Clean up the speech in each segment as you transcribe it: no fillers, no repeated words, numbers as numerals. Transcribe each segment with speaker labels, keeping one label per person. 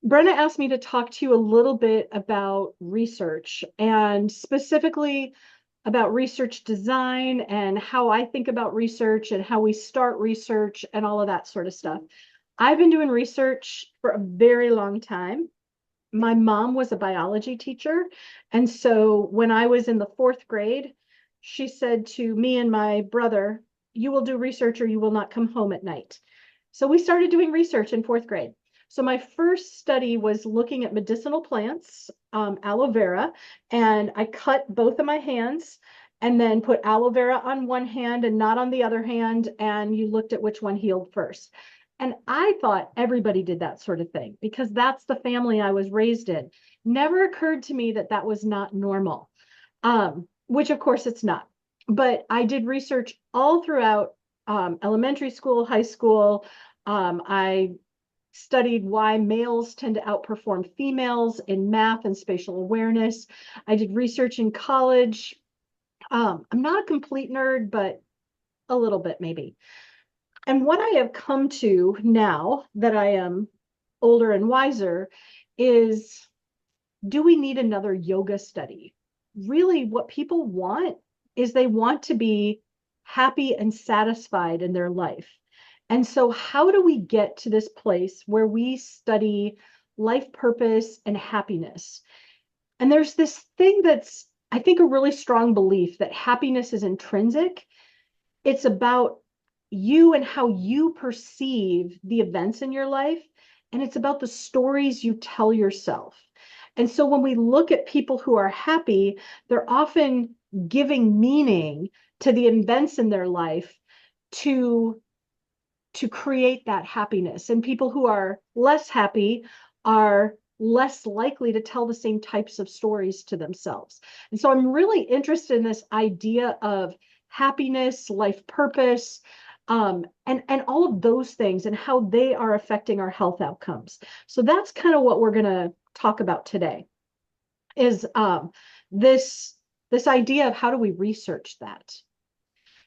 Speaker 1: Brenna asked me to talk to you a little bit about research and specifically about research design and how I think about research and how we start research and all of that sort of stuff. I've been doing research for a very long time. My mom was a biology teacher. And so when I was in the fourth grade, she said to me and my brother, "You will do research or you will not come home at night." So we started doing research in fourth grade. So my first study was looking at medicinal plants, aloe vera, and I cut both of my hands and then put aloe vera on one hand and not on the other hand, and you looked at which one healed first. And I thought everybody did that sort of thing because that's the family I was raised in. Never occurred to me that that was not normal, which of course it's not. But I did research all throughout elementary school, high school. I studied why males tend to outperform females in math and spatial awareness. I did research in college. I'm not a complete nerd, but a little bit maybe. And what I have come to now that I am older and wiser is, do we need another yoga study? Really, what people want is they want to be happy and satisfied in their life. And so, how do we get to this place where we study life purpose and happiness? And there's this thing that's, I think, a really strong belief that happiness is intrinsic. It's about you and how you perceive the events in your life. And it's about the stories you tell yourself. And so when we look at people who are happy, they're often giving meaning to the events in their life to create that happiness. And people who are less happy are less likely to tell the same types of stories to themselves. And so I'm really interested in this idea of happiness, life purpose, and all of those things and how they are affecting our health outcomes. So that's kind of what we're going to talk about today is this idea of how do we research that.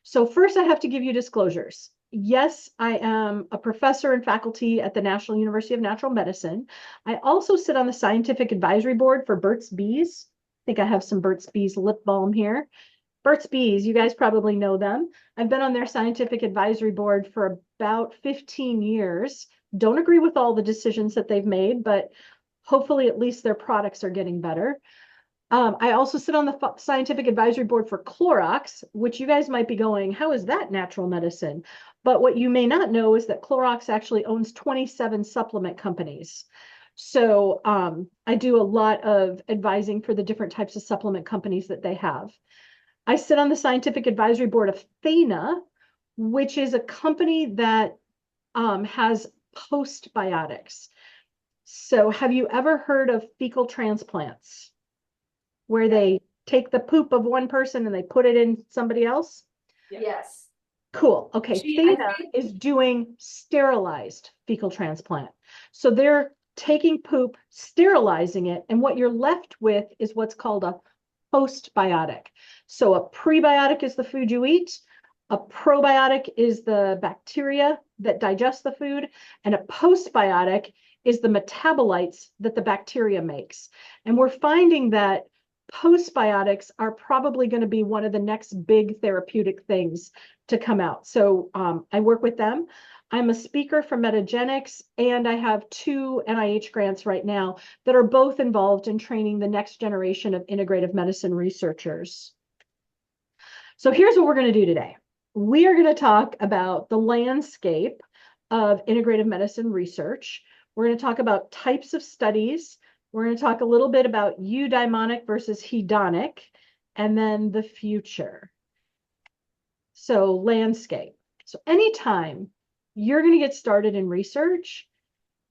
Speaker 1: So first I have to give you disclosures. Yes, I am a professor and faculty at the National University of Natural Medicine. I also sit on the scientific advisory board for Burt's Bees. I think I have some Burt's Bees lip balm here. Burt's Bees, you guys probably know them. I've been on their scientific advisory board for about 15 years. Don't agree with all the decisions that they've made, but hopefully at least their products are getting better. I also sit on the scientific advisory board for Clorox, which you guys might be going, how is that natural medicine? But what you may not know is that Clorox actually owns 27 supplement companies. So I do a lot of advising for the different types of supplement companies that they have. I sit on the scientific advisory board of Thana, which is a company that has postbiotics. So have you ever heard of fecal transplants, where they take the poop of one person and they put it in somebody else?
Speaker 2: Yes.
Speaker 1: Cool. Okay. Thana is doing sterilized fecal transplant. So they're taking poop, sterilizing it, and what you're left with is what's called a postbiotic. So a prebiotic is the food you eat, a probiotic is the bacteria that digest the food, and a postbiotic is the metabolites that the bacteria makes. And we're finding that postbiotics are probably going to be one of the next big therapeutic things to come out. So I work with them. I'm a speaker for Metagenics, and I have 2 NIH grants right now that are both involved in training the next generation of integrative medicine researchers. So here's what we're going to do today. We are going to talk about the landscape of integrative medicine research. We're going to talk about types of studies. We're going to talk a little bit about eudaimonic versus hedonic, and then the future. So landscape. So anytime you're going to get started in research,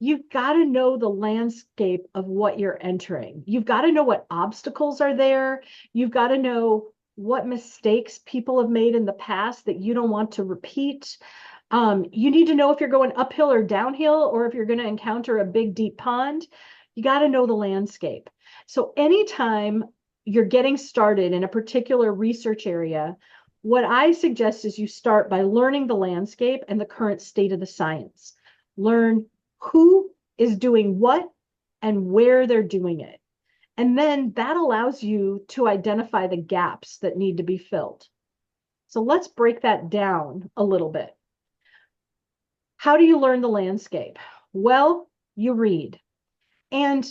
Speaker 1: you've got to know the landscape of what you're entering. You've got to know what obstacles are there. You've got to know what mistakes people have made in the past that you don't want to repeat. You need to know if you're going uphill or downhill, or if you're going to encounter a big, deep pond. You got to know the landscape. So anytime you're getting started in a particular research area, what I suggest is you start by learning the landscape and the current state of the science. Learn who is doing what and where they're doing it. And then that allows you to identify the gaps that need to be filled. So let's break that down a little bit. How do you learn the landscape? Well, you read. And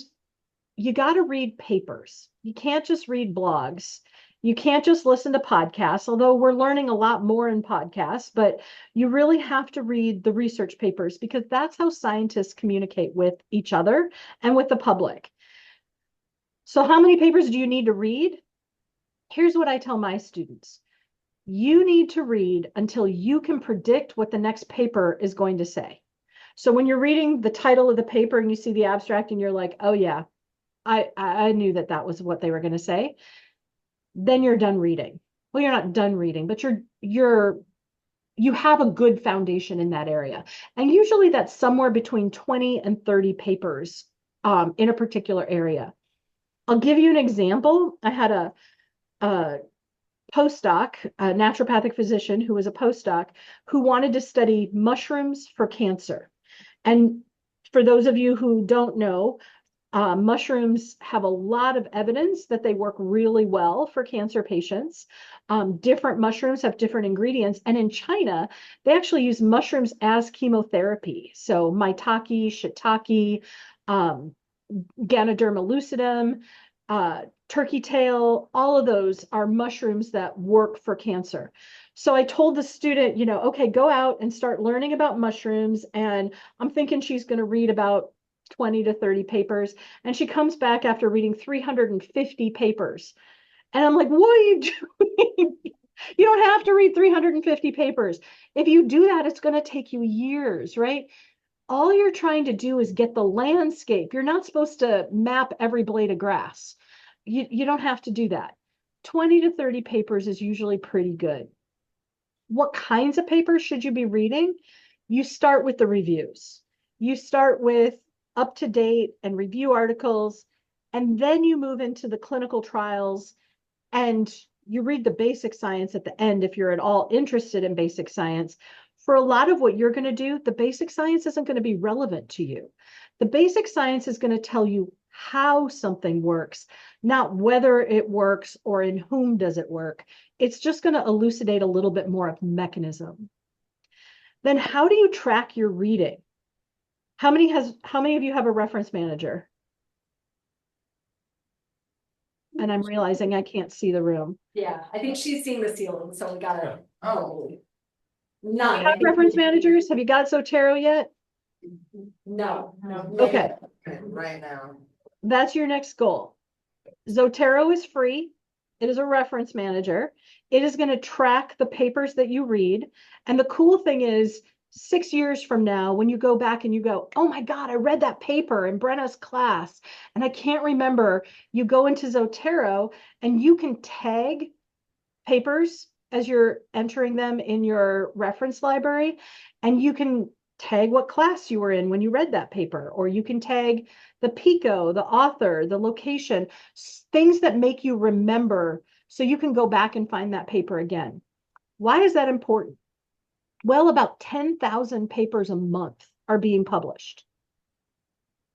Speaker 1: you got to read papers. You can't just read blogs. You can't just listen to podcasts, although we're learning a lot more in podcasts, but you really have to read the research papers because that's how scientists communicate with each other and with the public. So how many papers do you need to read? Here's what I tell my students. You need to read until you can predict what the next paper is going to say. So when you're reading the title of the paper and you see the abstract and you're like, oh yeah, I knew that was what they were going to say, then you're done reading. Well, you're not done reading, but you have a good foundation in that area. And usually that's somewhere between 20 and 30 papers in a particular area. I'll give you an example. I had a postdoc, a naturopathic physician who was a postdoc who wanted to study mushrooms for cancer. And for those of you who don't know, mushrooms have a lot of evidence that they work really well for cancer patients. Different mushrooms have different ingredients. And in China, they actually use mushrooms as chemotherapy. So maitake, shiitake, Ganoderma lucidum, turkey tail, all of those are mushrooms that work for cancer. So I told the student, okay, go out and start learning about mushrooms. And I'm thinking she's going to read about 20 to 30 papers. And she comes back after reading 350 papers. And I'm like, what are you doing? You don't have to read 350 papers. If you do that, it's going to take you years, right? All you're trying to do is get the landscape. You're not supposed to map every blade of grass. You don't have to do that. 20 to 30 papers is usually pretty good. What kinds of papers should you be reading? You start with the reviews. You start with up-to-date and review articles, and then you move into the clinical trials and you read the basic science at the end if you're at all interested in basic science. For a lot of what you're going to do, the basic science isn't going to be relevant to you. The basic science is going to tell you how something works, not whether it works or in whom does it work. It's just going to elucidate a little bit more of mechanism. Then how do you track your reading? How many of you have a reference manager? And I'm realizing I can't see the room.
Speaker 2: Yeah, I think she's seeing the ceiling, so we gotta. Oh.
Speaker 1: Do
Speaker 2: None.
Speaker 1: you have reference managers? Have you got Zotero yet?
Speaker 2: No.
Speaker 1: Okay.
Speaker 3: Right now.
Speaker 1: That's your next goal. Zotero is free. It is a reference manager. It is going to track the papers that you read. And the cool thing is 6 years from now, when you go back and you go, oh my God, I read that paper in Brenna's class and I can't remember, you go into Zotero and you can tag papers as you're entering them in your reference library, and you can tag what class you were in when you read that paper, or you can tag the PICO, the author, the location, things that make you remember so you can go back and find that paper again. Why is that important? Well, about 10,000 papers a month are being published.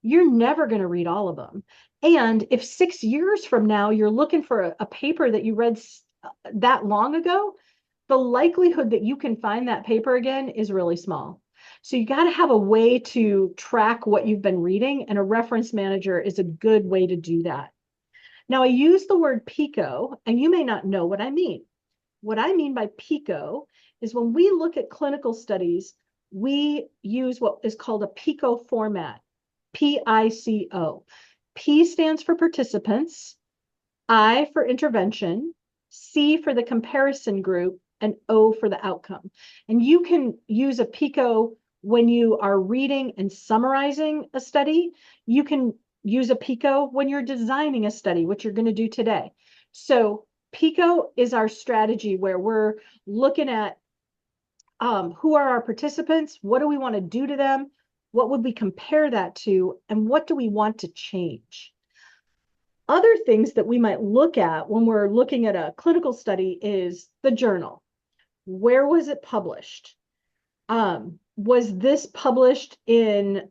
Speaker 1: You're never going to read all of them. And if 6 years from now, you're looking for a paper that you read that long ago, the likelihood that you can find that paper again is really small. So you got to have a way to track what you've been reading, and a reference manager is a good way to do that. Now, I use the word PICO, and you may not know what I mean. What I mean by PICO is when we look at clinical studies, we use what is called a PICO format, PICO. P stands for participants, I for intervention, C for the comparison group, and O for the outcome. And you can use a PICO when you are reading and summarizing a study. You can use a PICO when you're designing a study, which you're going to do today. So PICO is our strategy where we're looking at who are our participants, what do we want to do to them, what would we compare that to, and what do we want to change? Other things that we might look at when we're looking at a clinical study is the journal. Where was it published? Was this published in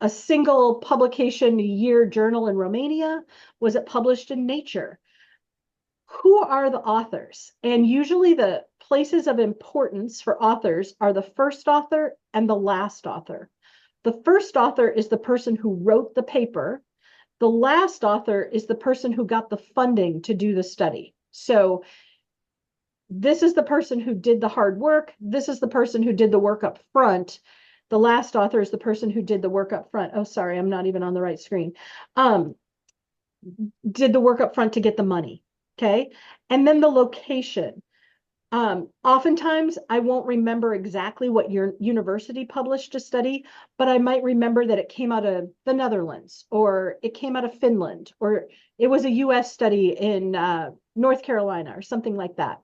Speaker 1: a single publication a year journal in Romania? Was it published in Nature? Who are the authors? And usually the places of importance for authors are the first author and the last author. The first author is the person who wrote the paper. The last author is the person who got the funding to do the study. So this is the person who did the hard work. This is the person who did the work up front. The last author is the person who did the work up front. Oh, sorry, I'm not even on the right screen. Did the work up front to get the money. Okay. And then the location. Oftentimes I won't remember exactly what your university published a study, but I might remember that it came out of the Netherlands, or it came out of Finland, or it was a US study in North Carolina or something like that.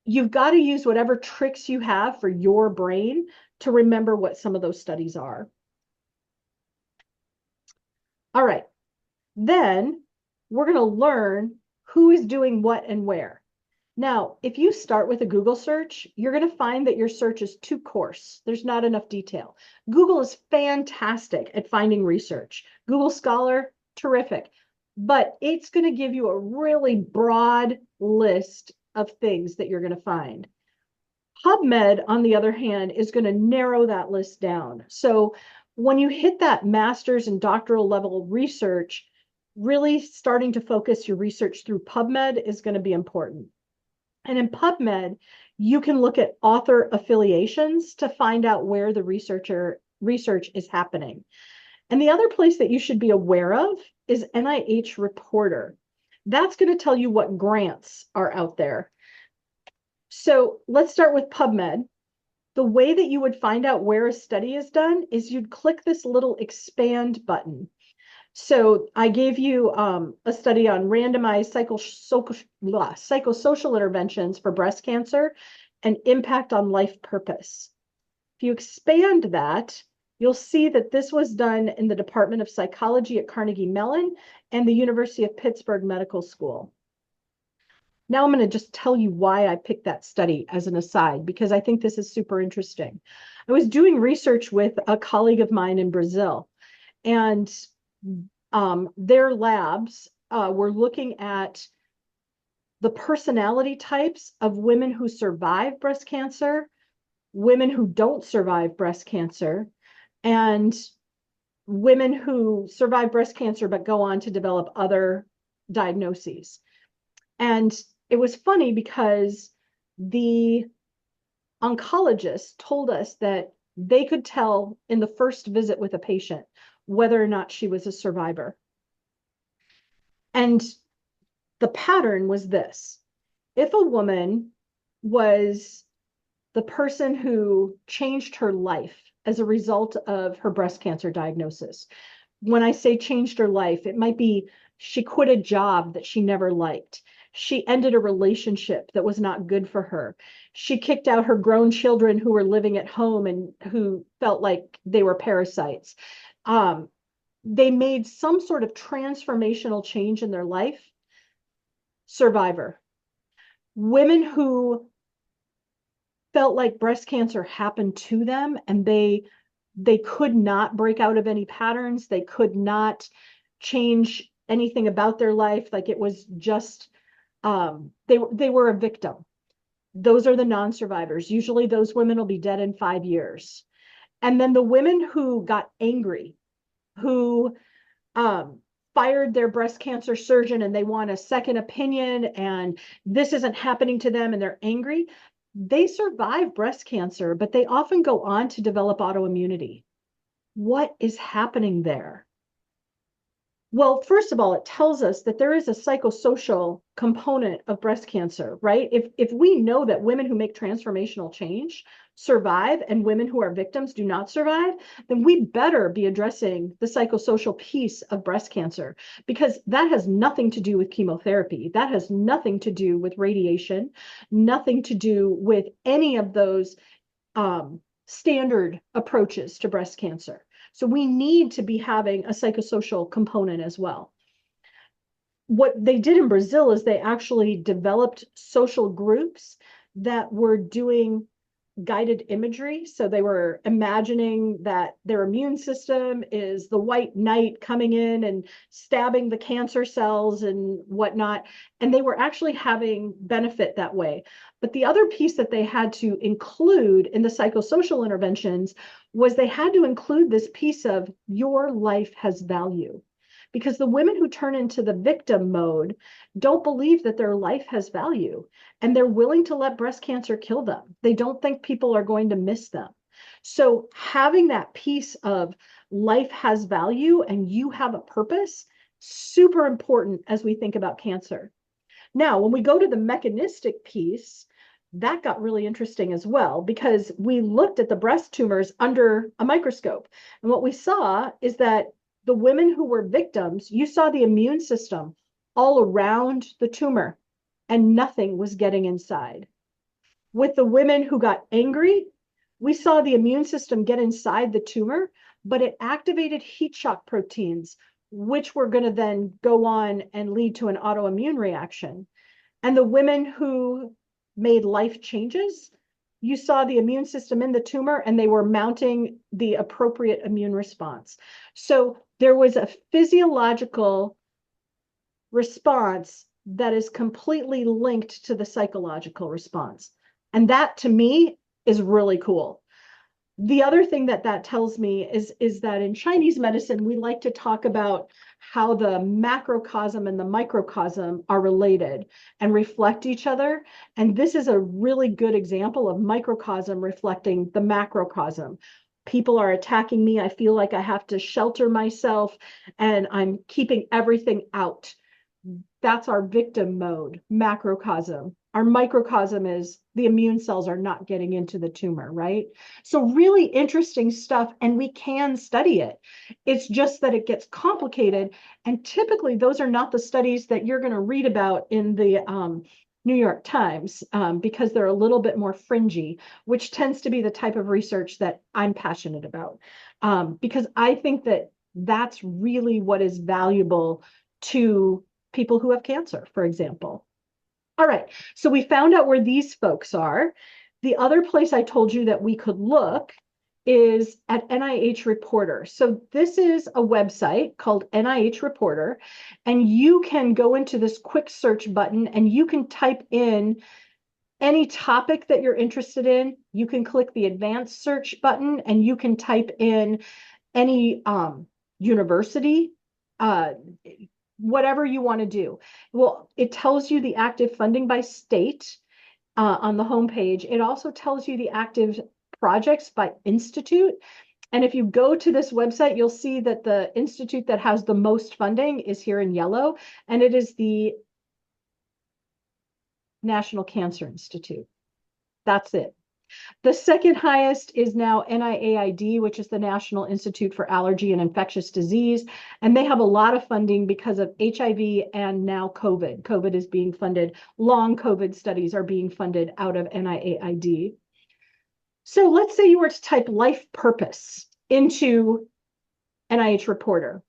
Speaker 1: You've got to use whatever tricks you have for your brain to remember what some of those studies are. All right, then we're going to learn who is doing what and where. Now, if you start with a Google search, you're going to find that your search is too coarse. There's not enough detail. Google is fantastic at finding research. Google Scholar, terrific. But it's going to give you a really broad list of things that you're going to find. PubMed, on the other hand, is going to narrow that list down. So when you hit that master's and doctoral level research, really starting to focus your research through PubMed is going to be important. And in PubMed, you can look at author affiliations to find out where the research is happening. And the other place that you should be aware of is NIH Reporter. That's going to tell you what grants are out there. So let's start with PubMed. The way that you would find out where a study is done is you'd click this little expand button. So I gave you a study on randomized psychosocial interventions for breast cancer and impact on life purpose. If you expand that, you'll see that this was done in the Department of Psychology at Carnegie Mellon and the University of Pittsburgh Medical School. Now I'm going to just tell you why I picked that study as an aside, because I think this is super interesting. I was doing research with a colleague of mine in Brazil, and their labs were looking at the personality types of women who survive breast cancer, women who don't survive breast cancer, and women who survive breast cancer but go on to develop other diagnoses. And it was funny because the oncologist told us that they could tell in the first visit with a patient whether or not she was a survivor. And the pattern was this: if a woman was the person who changed her life as a result of her breast cancer diagnosis, when I say changed her life, it might be she quit a job that she never liked. She ended a relationship that was not good for her. She kicked out her grown children who were living at home and who felt like they were parasites. They made some sort of transformational change in their life. Survivor. Women who felt like breast cancer happened to them and they could not break out of any patterns. They could not change anything about their life. Like it was just, they were a victim. Those are the non-survivors. Usually those women will be dead in 5 years. And then the women who got angry, who fired their breast cancer surgeon and they want a second opinion and this isn't happening to them and they're angry, they survive breast cancer, but they often go on to develop autoimmunity. What is happening there? Well, first of all, it tells us that there is a psychosocial component of breast cancer, right? If we know that women who make transformational change survive and women who are victims do not survive, then we better be addressing the psychosocial piece of breast cancer, because that has nothing to do with chemotherapy. That has nothing to do with radiation, nothing to do with any of those standard approaches to breast cancer. So we need to be having a psychosocial component as well. What they did in Brazil is they actually developed social groups that were doing guided imagery. So they were imagining that their immune system is the white knight coming in and stabbing the cancer cells and whatnot. And they were actually having benefit that way. But the other piece that they had to include in the psychosocial interventions was they had to include this piece of your life has value. Because the women who turn into the victim mode don't believe that their life has value, and they're willing to let breast cancer kill them. They don't think people are going to miss them. So having that piece of life has value and you have a purpose, super important as we think about cancer. Now, when we go to the mechanistic piece, that got really interesting as well, because we looked at the breast tumors under a microscope. And what we saw is that the women who were victims, you saw the immune system all around the tumor and nothing was getting inside. With the women who got angry, we saw the immune system get inside the tumor, but it activated heat shock proteins, which were going to then go on and lead to an autoimmune reaction. And the women who made life changes, you saw the immune system in the tumor and they were mounting the appropriate immune response. So there was a physiological response that is completely linked to the psychological response. And that to me is really cool. The other thing that that tells me is that in Chinese medicine, we like to talk about how the macrocosm and the microcosm are related and reflect each other. And this is a really good example of microcosm reflecting the macrocosm. People are attacking me. I feel like I have to shelter myself and I'm keeping everything out. That's our victim mode, macrocosm. Our microcosm is the immune cells are not getting into the tumor, right? So really interesting stuff, and we can study it. It's just that it gets complicated, and typically those are not the studies that you're going to read about in the New York Times because they're a little bit more fringy, which tends to be the type of research that I'm passionate about because I think that that's really what is valuable to people who have cancer, for example. All right, so we found out where these folks are. The other place I told you that we could look is at NIH Reporter. So this is a website called NIH Reporter, and you can go into this quick search button and you can type in any topic that you're interested in. You can click the advanced search button and you can type in any university, whatever you want to do. Well, it tells you the active funding by state on the homepage. It also tells you the active projects by institute. And if you go to this website, you'll see that the institute that has the most funding is here in yellow, and it is the National Cancer Institute. That's it. The second highest is now NIAID, which is the National Institute for Allergy and Infectious Disease. And they have a lot of funding because of HIV and now COVID. COVID is being funded. Long COVID studies are being funded out of NIAID. So let's say you were to type life purpose into NIH Reporter.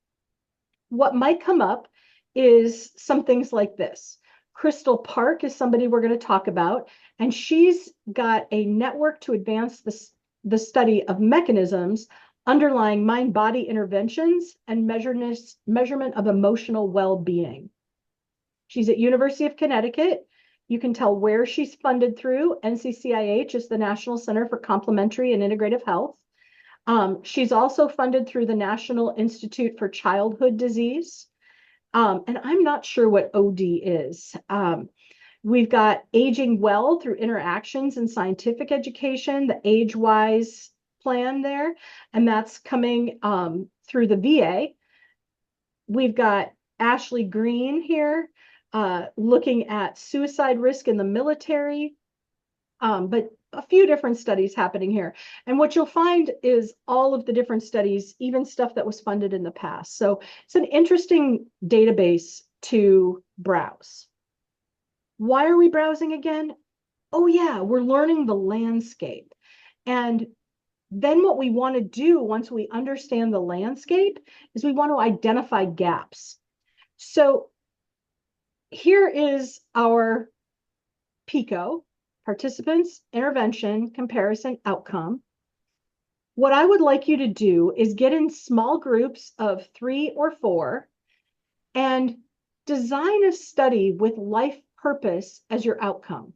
Speaker 1: What might come up is some things like this. Crystal Park is somebody we're going to talk about, and she's got a network to advance the study of mechanisms underlying mind-body interventions and measurement of emotional well-being. She's at University of Connecticut. You can tell where she's funded through. NCCIH is the National Center for Complementary and Integrative Health. She's also funded through the National Institute for Childhood Disease. And I'm not sure what OD is. We've got Aging Well through Interactions and Scientific Education, the AgeWise plan there, and that's coming through the VA. We've got Ashley Green here looking at suicide risk in the military, but a few different studies happening here. And what you'll find is all of the different studies, even stuff that was funded in the past. So it's an interesting database to browse. Why are we browsing again? Oh yeah, we're learning the landscape. And then what we want to do once we understand the landscape is we want to identify gaps. So here is our PICO. participants, intervention, comparison, outcome. What I would like you to do is get in small groups of 3 or 4 and design a study with life purpose as your outcome.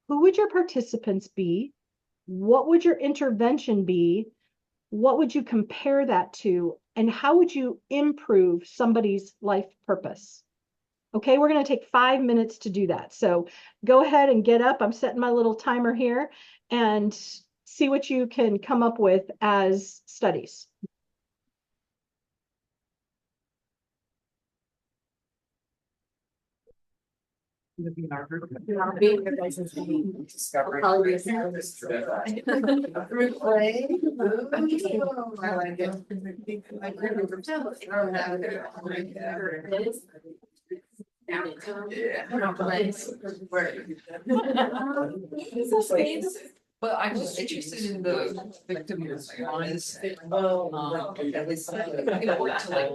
Speaker 1: Who would your participants be? What would your intervention be? What would you compare that to? And how would you improve somebody's life purpose? Okay, we're going to take 5 minutes to do that. So go ahead and get up. I'm setting my little timer here and see what you can come up with as studies.
Speaker 3: But I'm just interested in the victim response. At least important to like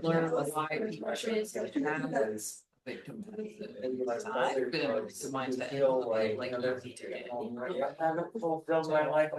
Speaker 3: learn why people should have this victim. I've been able to mind that like
Speaker 4: I haven't fulfilled my life.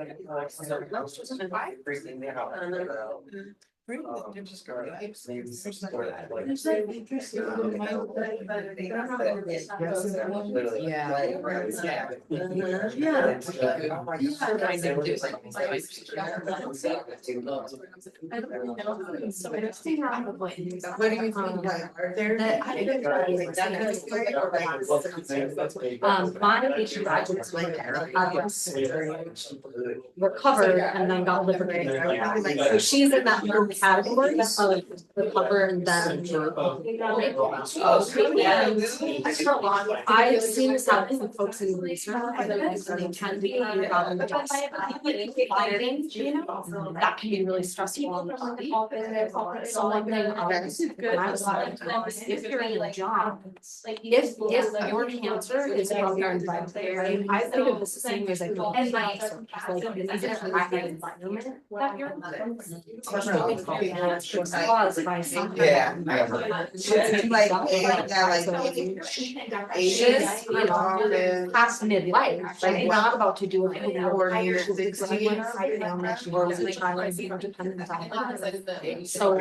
Speaker 2: My Asian graduates recovered and then got liberated. So she's in that middle category of recover and then. I've seen this happen with folks in research, and they tend to be involved in just that can be really stressful on the body. So one thing when I was like, if you're in a job, if your cancer is governed by I think of this the same way as I do. Like you need to create the environment that you're in. It's caused by something.
Speaker 4: Yeah.
Speaker 2: Past midlife, like you're not about to do it or you're dependent on it. So.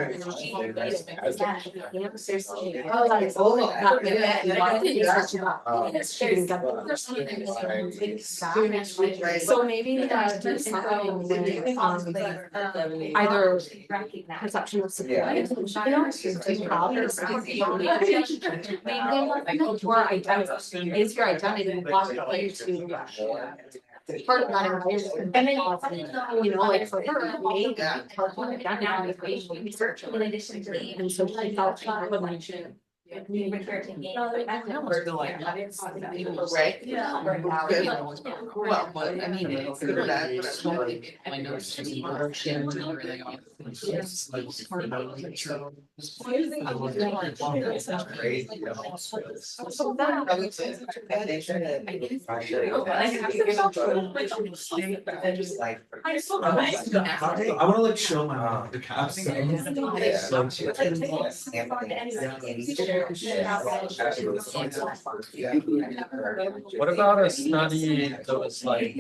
Speaker 2: So maybe do something with either perception of support, or identity. Is your identity possibly to part of that environment? You know, like for her, maybe part of her identity is racial research in addition to, and so she felt she couldn't.
Speaker 4: Right.
Speaker 3: Well, but I mean, it's that, I know it's where they are.
Speaker 5: I wanna like show my mom the caps. What about a study that was like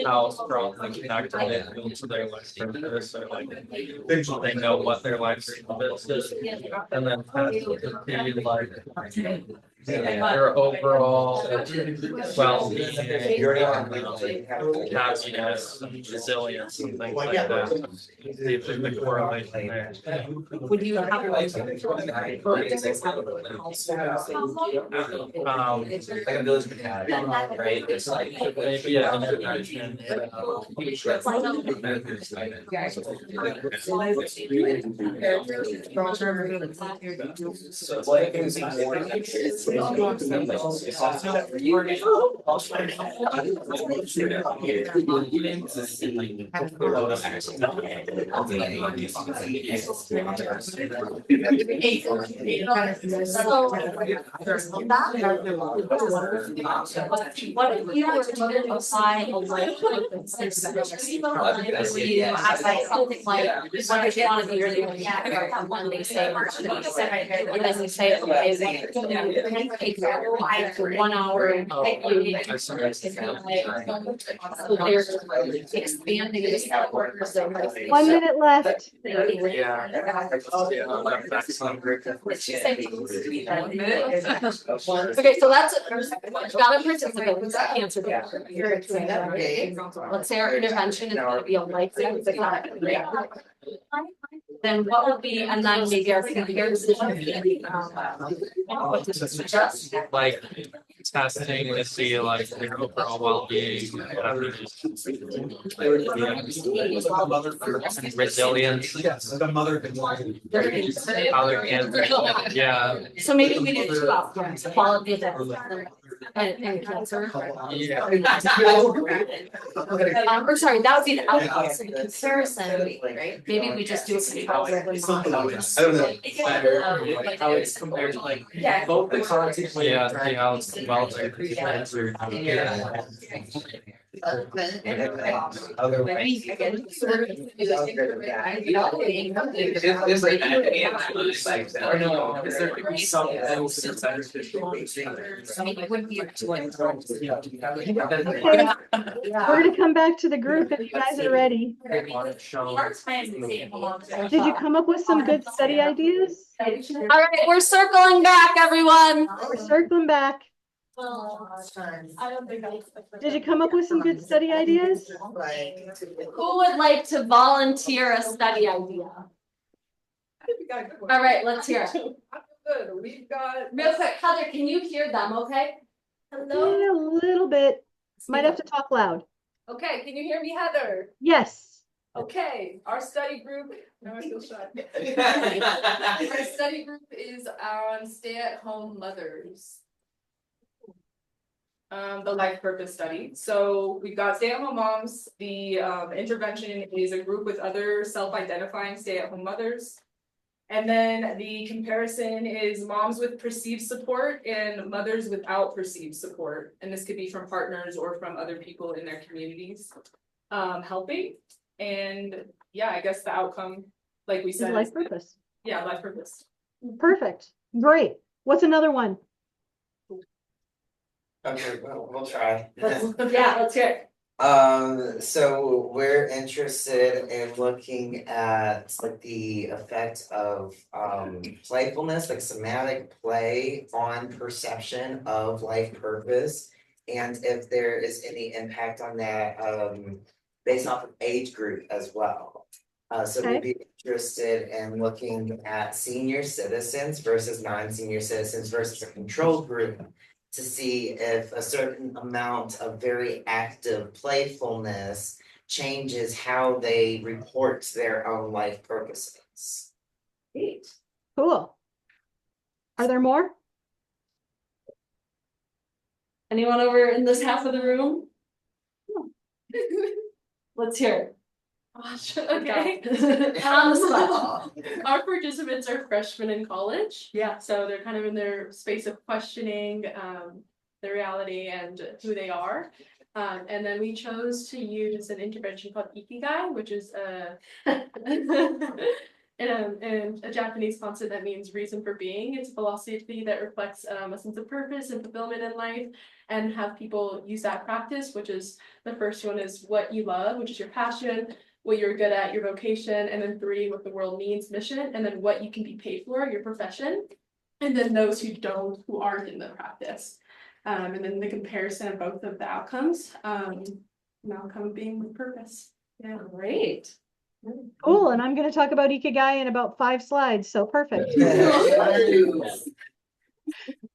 Speaker 5: how strongly connected they feel to their life purpose, or like they know what their life purpose is, and then test to like their overall well-being, happiness, resilience, and things like that. See if there's a correlation there.
Speaker 2: Would you have
Speaker 4: Like a village mentality, right? It's like
Speaker 5: Maybe an intervention.
Speaker 4: So what it is,
Speaker 2: What if you were to apply a life purpose? You ask like something like, what do you want to be really looking at, or when they say, and then you say, okay, what take like 1 hour and pick you. So they're expanding this network of their life.
Speaker 1: 1 minute left.
Speaker 2: Okay, so that's got a participant who's cancer. Let's say our intervention is going to be a life. Then what would be, and then maybe our comparison. What to suggest?
Speaker 5: Like testing to see like their overall well-being, resilience, how they're handling, yeah.
Speaker 2: So maybe we do 2 outcomes, qualitative and cancer.
Speaker 5: Yeah.
Speaker 2: Or sorry, that would be the outcome, so the comparison, right? Maybe we just do a control.
Speaker 5: I don't know. Like how it's compared to like both the content. Yeah, see how it's well answered.
Speaker 1: Okay, we're gonna come back to the group if you guys are ready. Did you come up with some good study ideas?
Speaker 2: All right, we're circling back, everyone.
Speaker 1: We're circling back. Did you come up with some good study ideas?
Speaker 2: Who would like to volunteer a study idea? All right, let's hear it.
Speaker 3: Good, we've got.
Speaker 2: Real quick, Heather, can you hear them, okay? Hello?
Speaker 1: Yeah, a little bit. Might have to talk loud.
Speaker 3: Okay, can you hear me, Heather?
Speaker 1: Yes.
Speaker 3: Okay, our study group, now I feel shy. Our study group is on stay-at-home mothers. The life purpose study. So we've got stay-at-home moms. The intervention is a group with other self-identifying stay-at-home mothers. And then the comparison is moms with perceived support and mothers without perceived support. And this could be from partners or from other people in their communities helping. And yeah, I guess the outcome, like we said,
Speaker 1: Life purpose.
Speaker 3: Yeah, life purpose.
Speaker 1: Perfect. Great. What's another one?
Speaker 6: Okay, well, we'll try.
Speaker 2: Yeah, let's hear it.
Speaker 6: So we're interested in looking at like the effect of playfulness, like somatic play on perception of life purpose. And if there is any impact on that based off of age group as well. So we'd be interested in looking at senior citizens versus non-senior citizens versus a control group to see if a certain amount of very active playfulness changes how they report their own life purposes.
Speaker 2: Great.
Speaker 1: Cool. Are there more?
Speaker 2: Anyone over in this half of the room? Let's hear it.
Speaker 7: Okay.
Speaker 2: On the spot.
Speaker 7: Our participants are freshmen in college.
Speaker 2: Yeah.
Speaker 7: So they're kind of in their space of questioning the reality and who they are. And then we chose to use an intervention called Ikigai, which is in a Japanese concept that means reason for being. It's a philosophy that reflects a sense of purpose and fulfillment in life, and have people use that practice, which is the first one is what you love, which is your passion, what you're good at, your vocation, and then 3, what the world needs, mission, and then what you can be paid for, your profession, and then those who aren't in the practice. And then the comparison of both of the outcomes, an outcome being with purpose.
Speaker 2: Yeah, great.
Speaker 1: Cool. And I'm going to talk about Ikigai in about 5 slides. So perfect.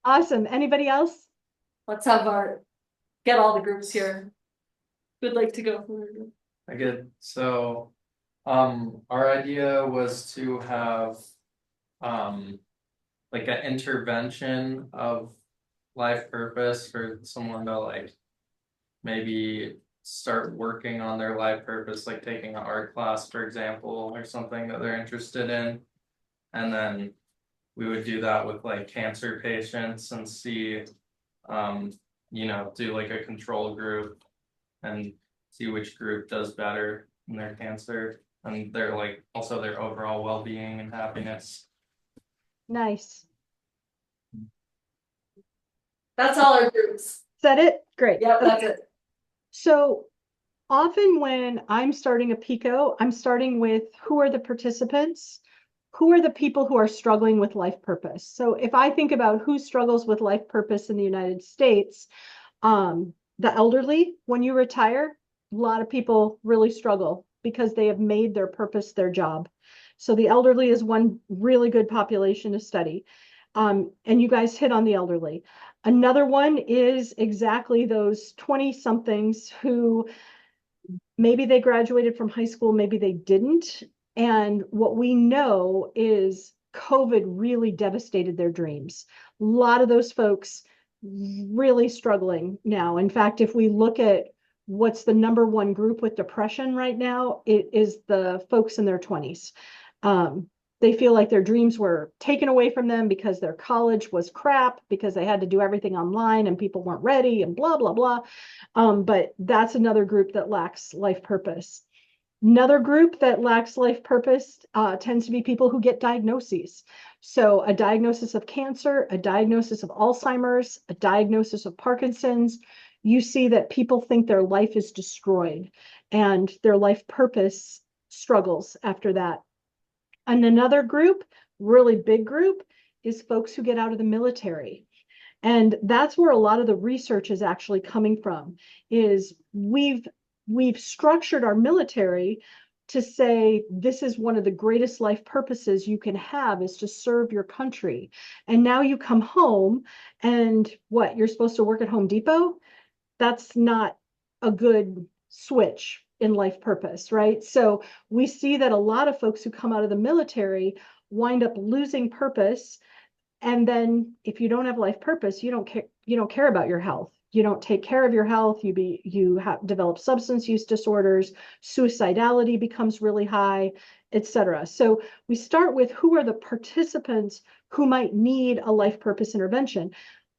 Speaker 1: Awesome. Anybody else?
Speaker 2: Let's get all the groups here. Who'd like to go forward?
Speaker 5: I get so our idea was to have like an intervention of life purpose for someone to like maybe start working on their life purpose, like taking an art class, for example, or something that they're interested in. And then we would do that with like cancer patients and see, do like a control group and see which group does better in their cancer and their like also their overall well-being and happiness.
Speaker 1: Nice.
Speaker 7: That's all our groups.
Speaker 1: Is that it? Great.
Speaker 7: Yep, that's
Speaker 1: Okay.
Speaker 7: it.
Speaker 1: So often when I'm starting a PICO, I'm starting with who are the participants? Who are the people who are struggling with life purpose? So if I think about who struggles with life purpose in the United States, the elderly, when you retire, a lot of people really struggle because they have made their purpose their job. So the elderly is one really good population to study. And you guys hit on the elderly. Another one is exactly those 20 somethings who maybe they graduated from high school, maybe they didn't. And what we know is COVID really devastated their dreams. A lot of those folks really struggling now. In fact, if we look at what's the number one group with depression right now, it is the folks in their 20s. They feel like their dreams were taken away from them because their college was crap, because they had to do everything online and people weren't ready and blah, blah, blah. But that's another group that lacks life purpose. Another group that lacks life purpose tends to be people who get diagnoses. So a diagnosis of cancer, a diagnosis of Alzheimer's, a diagnosis of Parkinson's, you see that people think their life is destroyed and their life purpose struggles after that. And another group, really big group, is folks who get out of the military. And that's where a lot of the research is actually coming from, is we've structured our military to say this is one of the greatest life purposes you can have is to serve your country. And now you come home and what, you're supposed to work at Home Depot? That's not a good switch in life purpose, right? So we see that a lot of folks who come out of the military wind up losing purpose. And then if you don't have life purpose, you don't care about your health. You don't take care of your health. You develop substance use disorders, suicidality becomes really high, etc. So we start with who are the participants who might need a life purpose intervention,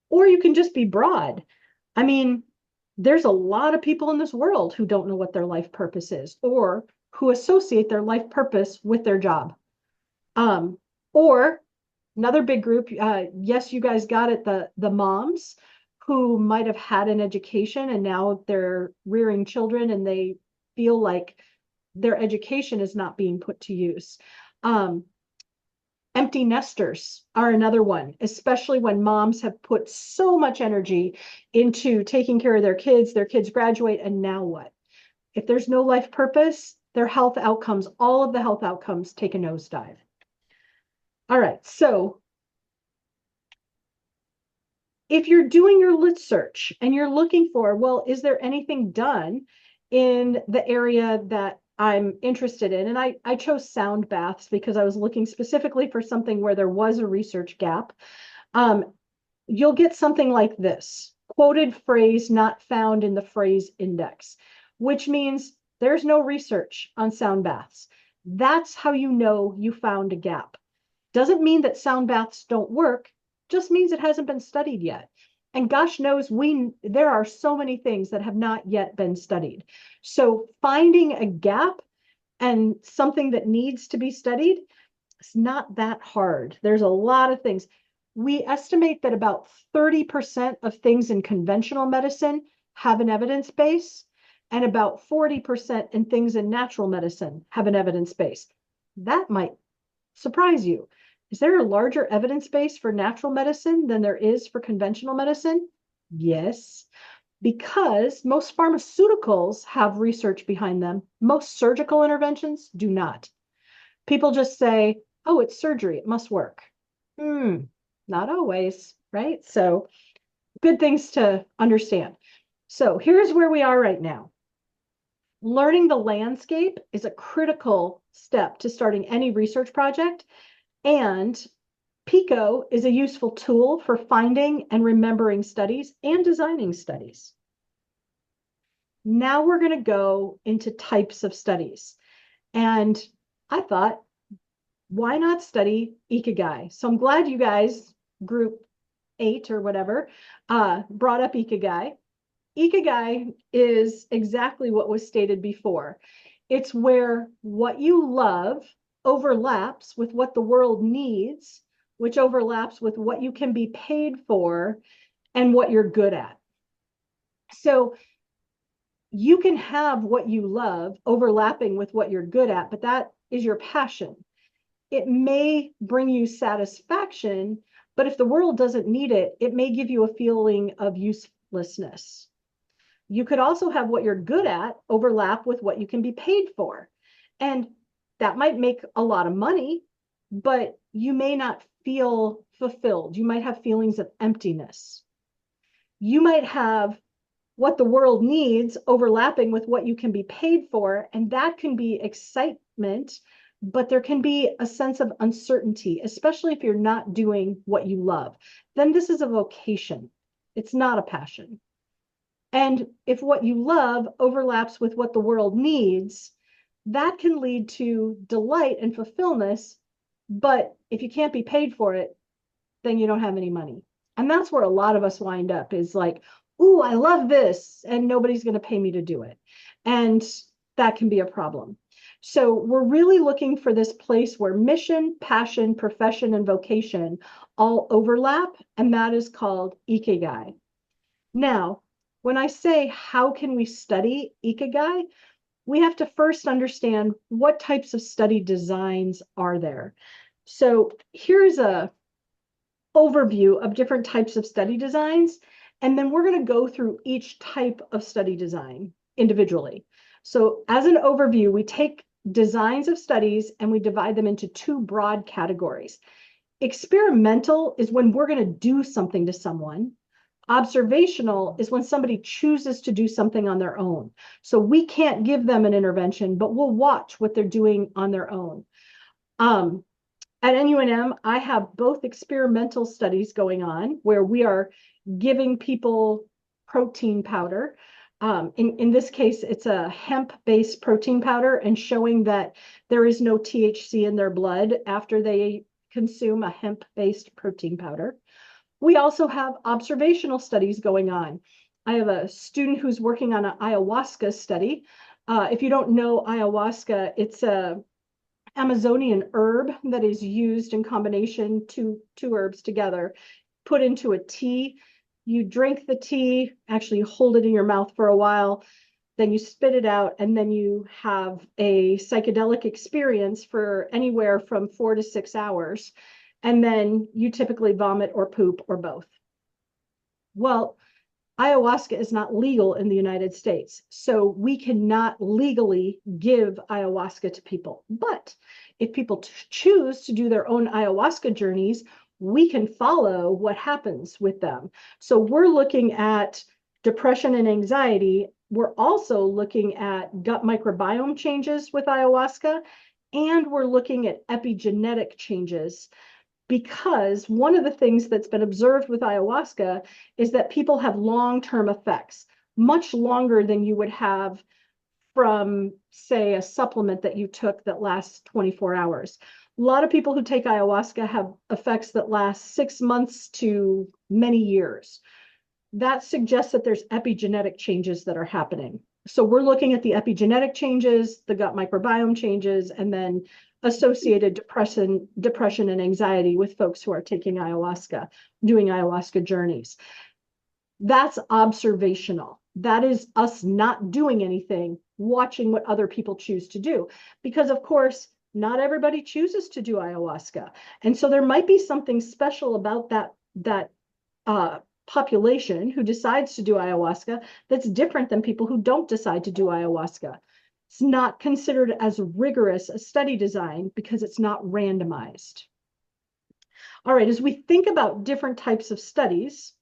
Speaker 1: or you can just be broad. I mean, there's a lot of people in this world who don't know what their life purpose is, or who associate their life purpose with their job. Or another big group, yes, you guys got it, the moms who might have had an education and now they're rearing children and they feel like their education is not being put to use. Empty nesters are another one, especially when moms have put so much energy into taking care of their kids graduate, and now what? If there's no life purpose, their health outcomes, all of the health outcomes take a nosedive. All right, so if you're doing your lit search and you're looking for, well, is there anything done in the area that I'm interested in? And I chose sound baths because I was looking specifically for something where there was a research gap. You'll get something like this, quoted phrase not found in the phrase index, which means there's no research on sound baths. That's how you know you found a gap. Doesn't mean that sound baths don't work, just means it hasn't been studied yet. And gosh knows there are so many things that have not yet been studied. So finding a gap and something that needs to be studied, it's not that hard. There's a lot of things. We estimate that about 30% of things in conventional medicine have an evidence base, and about 40% in things in natural medicine have an evidence base. That might surprise you. Is there a larger evidence base for natural medicine than there is for conventional medicine? Yes, because most pharmaceuticals have research behind them. Most surgical interventions do not. People just say, oh, it's surgery, it must work. Not always, right? So good things to understand. So here's where we are right now. Learning the landscape is a critical step to starting any research project. And PICO is a useful tool for finding and remembering studies and designing studies. Now we're going to go into types of studies. And I thought, why not study Ikigai? So I'm glad you guys, group 8 or whatever, brought up Ikigai. Ikigai is exactly what was stated before. It's where what you love overlaps with what the world needs, which overlaps with what you can be paid for and what you're good at. So you can have what you love overlapping with what you're good at, but that is your passion. It may bring you satisfaction, but if the world doesn't need it, it may give you a feeling of uselessness. You could also have what you're good at overlap with what you can be paid for. And that might make a lot of money, but you may not feel fulfilled. You might have feelings of emptiness. You might have what the world needs overlapping with what you can be paid for, and that can be excitement, but there can be a sense of uncertainty, especially if you're not doing what you love. Then this is a vocation. It's not a passion. And if what you love overlaps with what the world needs, that can lead to delight and fulfillment. But if you can't be paid for it, then you don't have any money. And that's where a lot of us wind up, is like, ooh, I love this, and nobody's going to pay me to do it. And that can be a problem. So we're really looking for this place where mission, passion, profession, and vocation all overlap, and that is called Ikigai. Now, when I say how can we study Ikigai, we have to first understand what types of study designs are there. So here's a overview of different types of study designs, and then we're going to go through each type of study design individually. So as an overview, we take designs of studies and we divide them into 2 broad categories. Experimental is when we're going to do something to someone. Observational is when somebody chooses to do something on their own. So we can't give them an intervention, but we'll watch what they're doing on their own. At NUNM, I have both experimental studies going on where we are giving people protein powder. In this case, it's a hemp-based protein powder, and showing that there is no THC in their blood after they consume a hemp-based protein powder. We also have observational studies going on. I have a student who's working on an ayahuasca study. If you don't know ayahuasca, it's a Amazonian herb that is used in combination, two herbs together, put into a tea. You drink the tea, actually hold it in your mouth for a while, then you spit it out, and then you have a psychedelic experience for anywhere from 4 to 6 hours. And then you typically vomit or poop or both. Well, ayahuasca is not legal in the United States, so we cannot legally give ayahuasca to people. But if people choose to do their own ayahuasca journeys, we can follow what happens with them. So we're looking at depression and anxiety. We're also looking at gut microbiome changes with ayahuasca, and we're looking at epigenetic changes. Because one of the things that's been observed with ayahuasca is that people have long-term effects, much longer than you would have from, say, a supplement that you took that lasts 24 hours. A lot of people who take ayahuasca have effects that last 6 months to many years. That suggests that there's epigenetic changes that are happening. So we're looking at the epigenetic changes, the gut microbiome changes, and then associated depression and anxiety with folks who are taking ayahuasca, doing ayahuasca journeys. That's observational. That is us not doing anything, watching what other people choose to do. Because of course, not everybody chooses to do ayahuasca. And so there might be something special about that population who decides to do ayahuasca that's different than people who don't decide to do ayahuasca. It's not considered as rigorous a study design because it's not randomized. All right, as we think about different types of studies,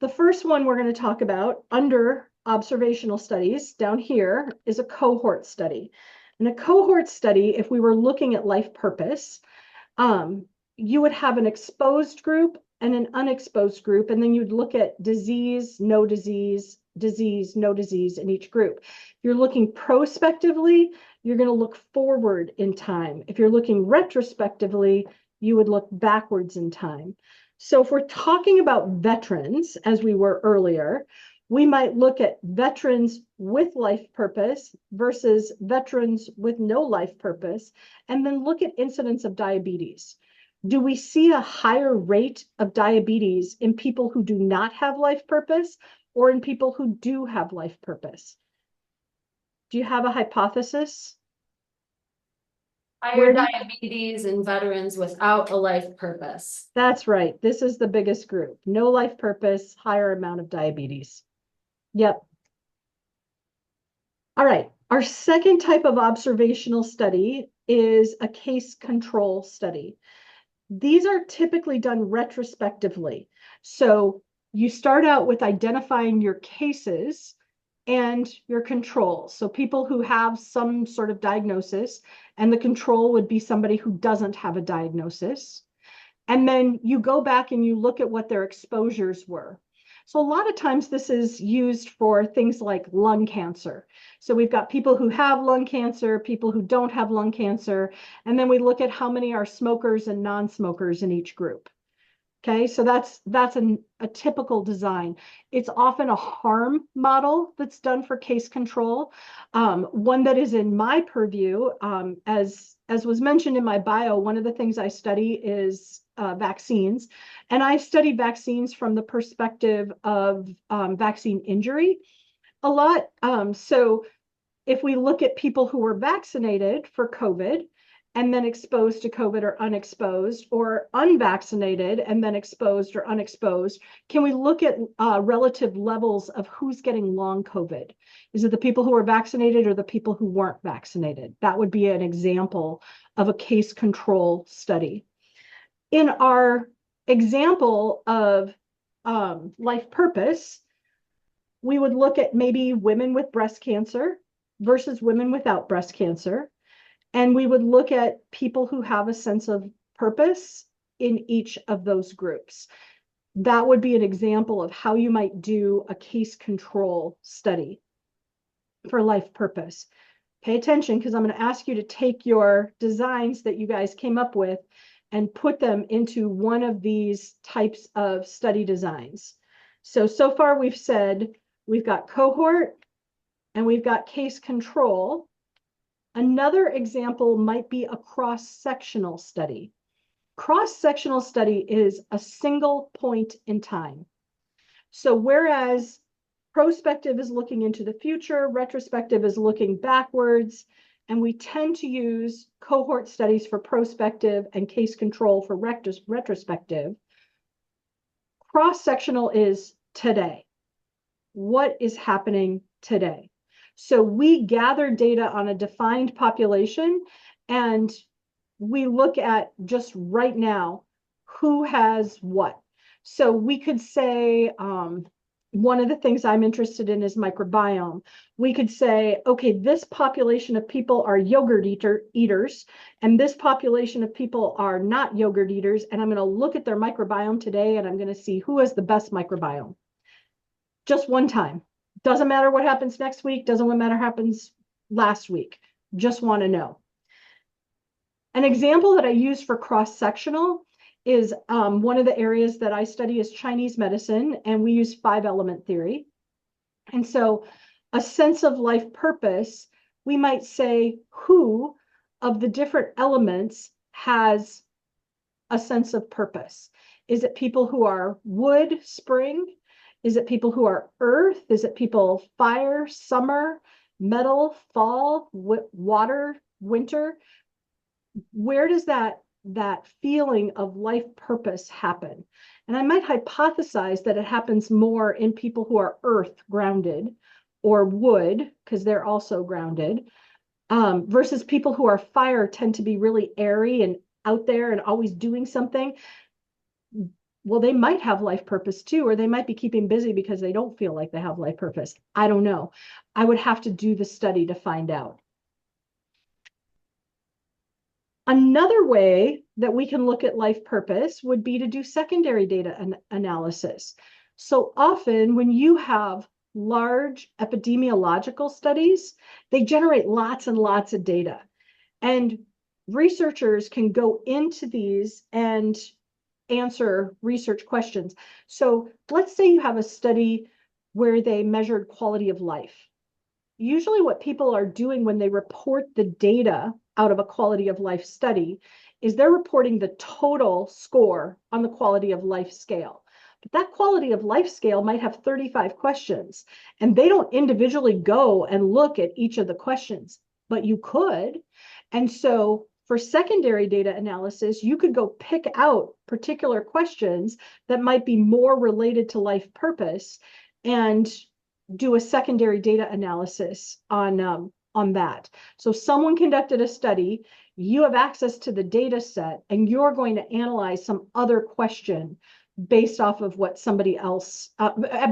Speaker 1: the first one we're going to talk about under observational studies down here is a cohort study. And a cohort study, if we were looking at life purpose, you would have an exposed group and an unexposed group, and then you'd look at disease, no disease, disease, no disease in each group. If you're looking prospectively, you're going to look forward in time. If you're looking retrospectively, you would look backwards in time. So if we're talking about veterans, as we were earlier, we might look at veterans with life purpose versus veterans with no life purpose, and then look at incidence of diabetes. Do we see a higher rate of diabetes in people who do not have life purpose or in people who do have life purpose? Do you have a hypothesis?
Speaker 2: Higher diabetes in veterans without a life purpose.
Speaker 1: That's right. This is the biggest group. No life purpose, higher amount of diabetes. Yep. All right. Our second type of observational study is a case control study. These are typically done retrospectively. So you start out with identifying your cases and your controls. So people who have some sort of diagnosis, and the control would be somebody who doesn't have a diagnosis. And then you go back and you look at what their exposures were. So a lot of times this is used for things like lung cancer. So we've got people who have lung cancer, people who don't have lung cancer, and then we look at how many are smokers and non-smokers in each group. Okay, so that's a typical design. It's often a harm model that's done for case control. One that is in my purview, as was mentioned in my bio, one of the things I study is vaccines. And I study vaccines from the perspective of vaccine injury a lot. So if we look at people who were vaccinated for COVID, and then exposed to COVID or unexposed, or unvaccinated and then exposed or unexposed, can we look at relative levels of who's getting long COVID? Is it the people who are vaccinated or the people who weren't vaccinated? That would be an example of a case control study. In our example of life purpose, we would look at maybe women with breast cancer versus women without breast cancer. And we would look at people who have a sense of purpose in each of those groups. That would be an example of how you might do a case control study for life purpose. Pay attention, because I'm going to ask you to take your designs that you guys came up with and put them into one of these types of study designs. So far we've said we've got cohort and we've got case control. Another example might be a cross-sectional study. Cross-sectional study is a single point in time. So whereas prospective is looking into the future, retrospective is looking backwards, and we tend to use cohort studies for prospective and case control for retrospective, cross-sectional is today. What is happening today? So we gather data on a defined population and we look at just right now who has what. So we could say one of the things I'm interested in is microbiome. We could say, okay, this population of people are yogurt eaters, and this population of people are not yogurt eaters, and I'm going to look at their microbiome today and I'm going to see who has the best microbiome. Just one time. Doesn't matter what happens next week, doesn't matter what happens last week. Just want to know. An example that I use for cross-sectional is one of the areas that I study is Chinese medicine, and we use 5-element theory. And so a sense of life purpose, we might say who of the different elements has a sense of purpose. Is it people who are wood, spring? Is it people who are earth? Is it people fire, summer, metal, fall, water, winter? Where does that feeling of life purpose happen? And I might hypothesize that it happens more in people who are earth grounded or wood, because they're also grounded, versus people who are fire tend to be really airy and out there and always doing something. Well, they might have life purpose too, or they might be keeping busy because they don't feel like they have life purpose. I don't know. I would have to do the study to find out. Another way that we can look at life purpose would be to do secondary data analysis. So often when you have large epidemiological studies, they generate lots and lots of data. And researchers can go into these and answer research questions. So let's say you have a study where they measured quality of life. Usually what people are doing when they report the data out of a quality of life study is they're reporting the total score on the quality of life scale. But that quality of life scale might have 35 questions, and they don't individually go and look at each of the questions, but you could. And so for secondary data analysis, you could go pick out particular questions that might be more related to life purpose and do a secondary data analysis on that. So someone conducted a study, you have access to the data set, and you're going to analyze some other question based off of what somebody else,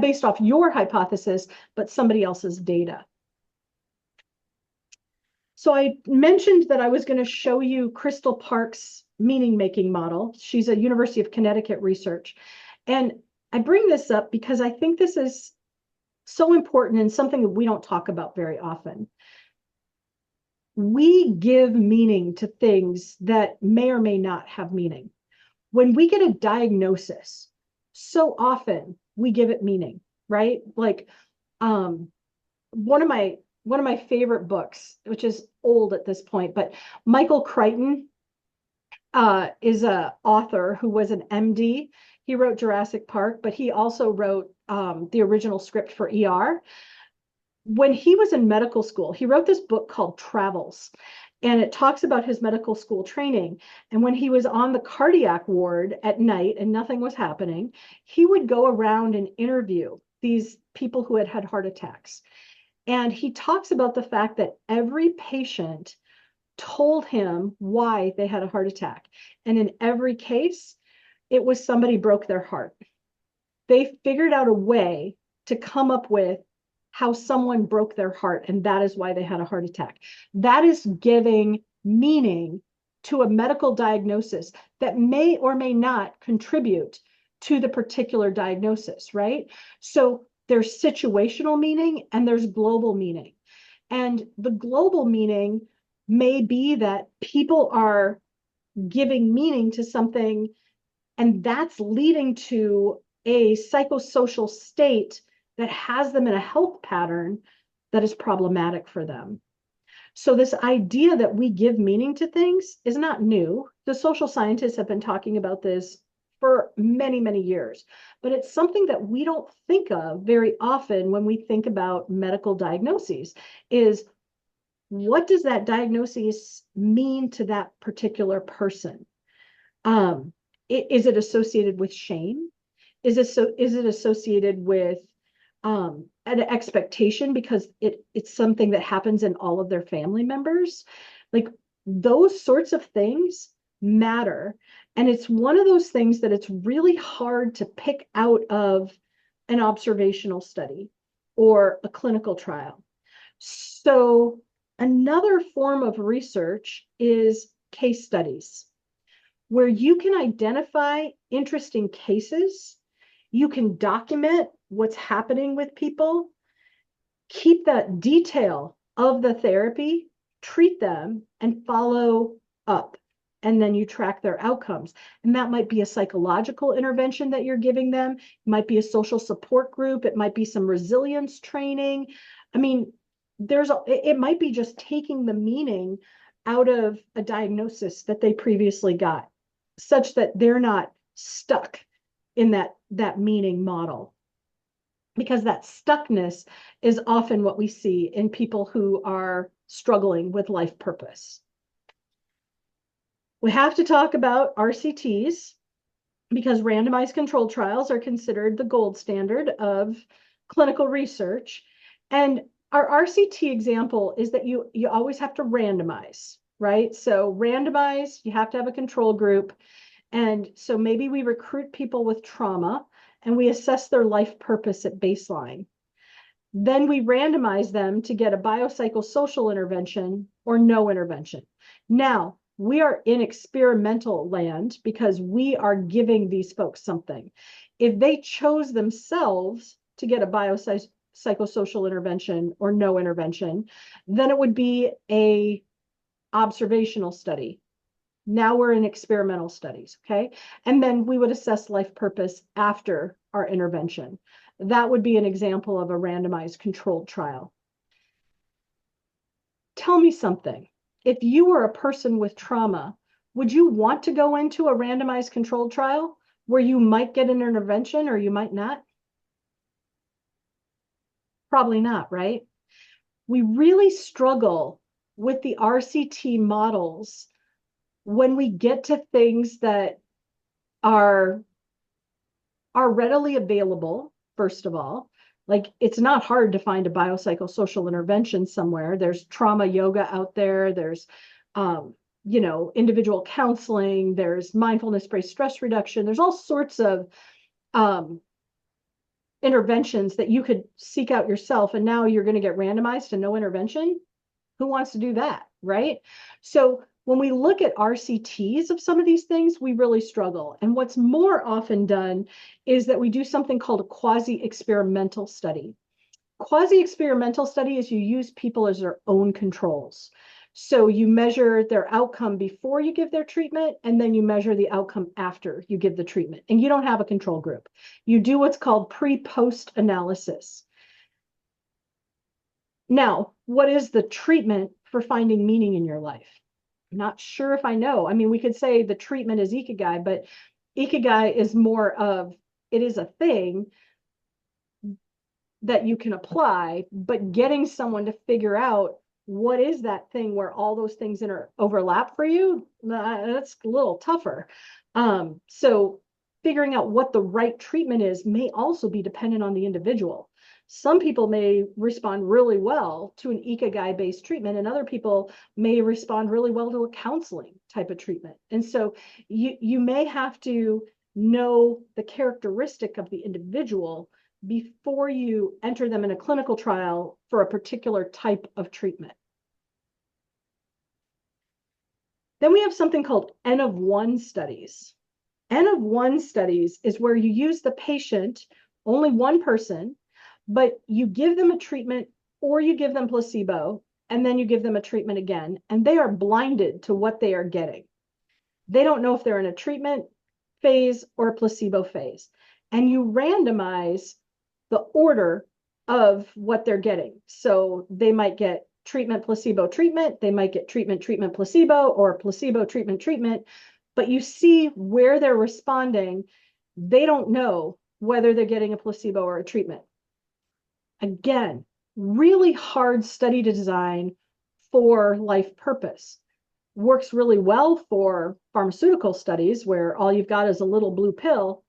Speaker 1: based off your hypothesis, but somebody else's data. So I mentioned that I was going to show you Crystal Park's meaning-making model. She's a University of Connecticut research. And I bring this up because I think this is so important and something that we don't talk about very often. We give meaning to things that may or may not have meaning. When we get a diagnosis, so often we give it meaning, right? Like one of my favorite books, which is old at this point, but Michael Crichton is an author who was an MD. He wrote Jurassic Park, but he also wrote the original script for ER. When he was in medical school, he wrote this book called Travels, and it talks about his medical school training. And when he was on the cardiac ward at night and nothing was happening, he would go around and interview these people who had had heart attacks. And he talks about the fact that every patient told him why they had a heart attack. And in every case, it was somebody broke their heart. They figured out a way to come up with how someone broke their heart, and that is why they had a heart attack. That is giving meaning to a medical diagnosis that may or may not contribute to the particular diagnosis, right? So there's situational meaning and there's global meaning. And the global meaning may be that people are giving meaning to something, and that's leading to a psychosocial state that has them in a health pattern that is problematic for them. So this idea that we give meaning to things is not new. The social scientists have been talking about this for many, many years, but it's something that we don't think of very often when we think about medical diagnoses, is what does that diagnosis mean to that particular person? Is it associated with shame? Is it associated with an expectation because it's something that happens in all of their family members? Like, those sorts of things matter. And it's one of those things that it's really hard to pick out of an observational study or a clinical trial. So another form of research is case studies, where you can identify interesting cases, you can document what's happening with people, keep that detail of the therapy, treat them, and follow up. And then you track their outcomes. And that might be a psychological intervention that you're giving them. It might be a social support group. It might be some resilience training. I mean, it might be just taking the meaning out of a diagnosis that they previously got, such that they're not stuck in that meaning model. Because that stuckness is often what we see in people who are struggling with life purpose. We have to talk about RCTs because randomized controlled trials are considered the gold standard of clinical research. And our RCT example is that you always have to randomize, right? So randomize, you have to have a control group. And so maybe we recruit people with trauma and we assess their life purpose at baseline. Then we randomize them to get a biopsychosocial intervention or no intervention. Now, We are in experimental land because we are giving these folks something. If they chose themselves to get a biopsychosocial intervention or no intervention, then it would be a observational study. Now we're in experimental studies, okay? And then we would assess life purpose after our intervention. That would be an example of a randomized controlled trial. Tell me something. If you were a person with trauma, would you want to go into a randomized controlled trial where you might get an intervention or you might not? Probably not, right? We really struggle with the RCT models when we get to things that are readily available, first of all. Like, it's not hard to find a biopsychosocial intervention somewhere. There's trauma yoga out there. There's, individual counseling. There's mindfulness-based stress reduction. There's all sorts of interventions that you could seek out yourself. And now you're going to get randomized to no intervention. Who wants to do that, right? So when we look at RCTs of some of these things, we really struggle. And what's more often done is that we do something called a quasi-experimental study. Quasi-experimental study is you use people as their own controls. So you measure their outcome before you give their treatment, and then you measure the outcome after you give the treatment. And you don't have a control group. You do what's called pre-post analysis. Now, what is the treatment for finding meaning in your life? I'm not sure if I know. I mean, we could say the treatment is Ikigai, but Ikigai is more of, it is a thing that you can apply, but getting someone to figure out what is that thing where all those things overlap for you, that's a little tougher. So figuring out what the right treatment is may also be dependent on the individual. Some people may respond really well to an Ikigai-based treatment, and other people may respond really well to a counseling type of treatment. And so you may have to know the characteristic of the individual before you enter them in a clinical trial for a particular type of treatment. Then we have something called N of 1 studies. N of 1 studies is where you use the patient, only one person, but you give them a treatment or you give them placebo, and then you give them a treatment again, and they are blinded to what they are getting. They don't know if they're in a treatment phase or a placebo phase. And you randomize the order of what they're getting. So they might get treatment, placebo, treatment. They might get treatment, treatment, placebo, or placebo, treatment, treatment. But you see where they're responding. They don't know whether they're getting a placebo or a treatment. Again, really hard study to design for life purpose. Works really well for pharmaceutical studies where all you've got is a little blue pill.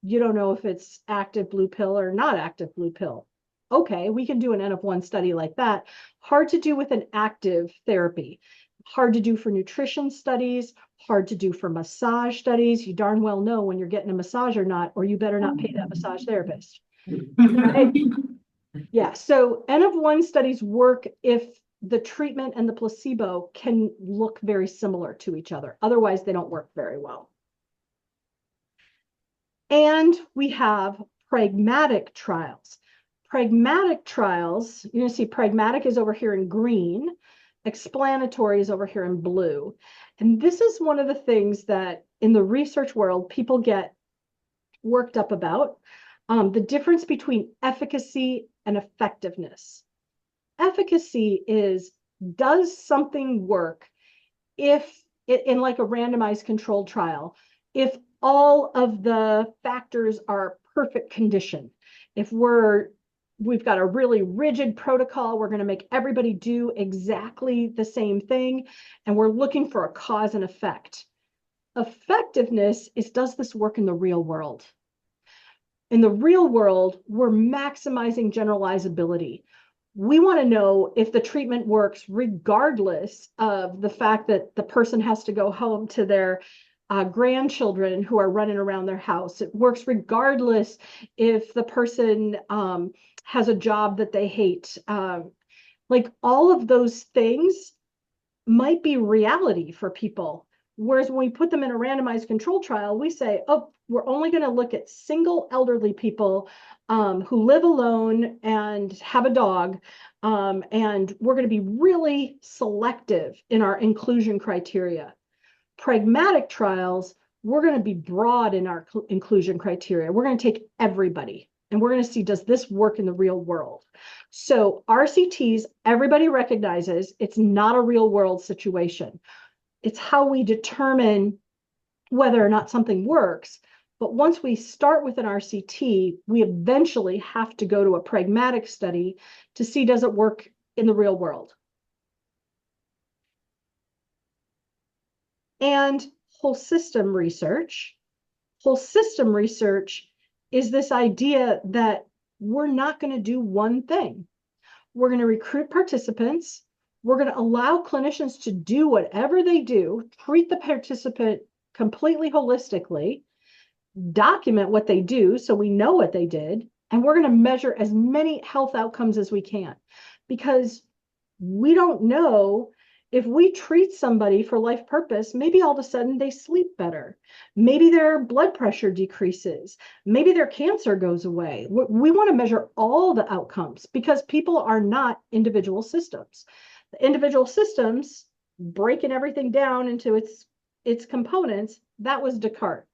Speaker 1: You don't know if it's active blue pill or not active blue pill. Okay, we can do an N of 1 study like that. Hard to do with an active therapy. Hard to do for nutrition studies, hard to do for massage studies. You darn well know when you're getting a massage or not, or you better not pay that massage therapist. Right? Yeah, so N of 1 studies work if the treatment and the placebo can look very similar to each other. Otherwise, they don't work very well. And we have pragmatic trials. Pragmatic trials, you're going to see pragmatic is over here in green, explanatory is over here in blue. And this is one of the things that in the research world, people get worked up about, the difference between efficacy and effectiveness. Efficacy is, does something work if in like a randomized controlled trial, if all of the factors are perfect condition. If we've got a really rigid protocol, we're going to make everybody do exactly the same thing, and we're looking for a cause and effect. Effectiveness is, does this work in the real world? In the real world, we're maximizing generalizability. We want to know if the treatment works regardless of the fact that the person has to go home to their grandchildren who are running around their house. It works regardless if the person has a job that they hate. Like all of those things might be reality for people. Whereas when we put them in a randomized control trial, we say, oh, we're only going to look at single elderly people who live alone and have a dog. And we're going to be really selective in our inclusion criteria. Pragmatic trials, we're going to be broad in our inclusion criteria. We're going to take everybody and we're going to see, does this work in the real world? So RCTs, everybody recognizes it's not a real world situation. It's how we determine whether or not something works. But once we start with an RCT, we eventually have to go to a pragmatic study to see, does it work in the real world? And whole system research. Whole system research is this idea that we're not going to do one thing. We're going to recruit participants. We're going to allow clinicians to do whatever they do, treat the participant completely holistically, document what they do so we know what they did, and we're going to measure as many health outcomes as we can. Because we don't know, if we treat somebody for life purpose, maybe all of a sudden they sleep better. Maybe their blood pressure decreases. Maybe their cancer goes away. We want to measure all the outcomes because people are not individual systems. The individual systems, breaking everything down into its components, that was Descartes.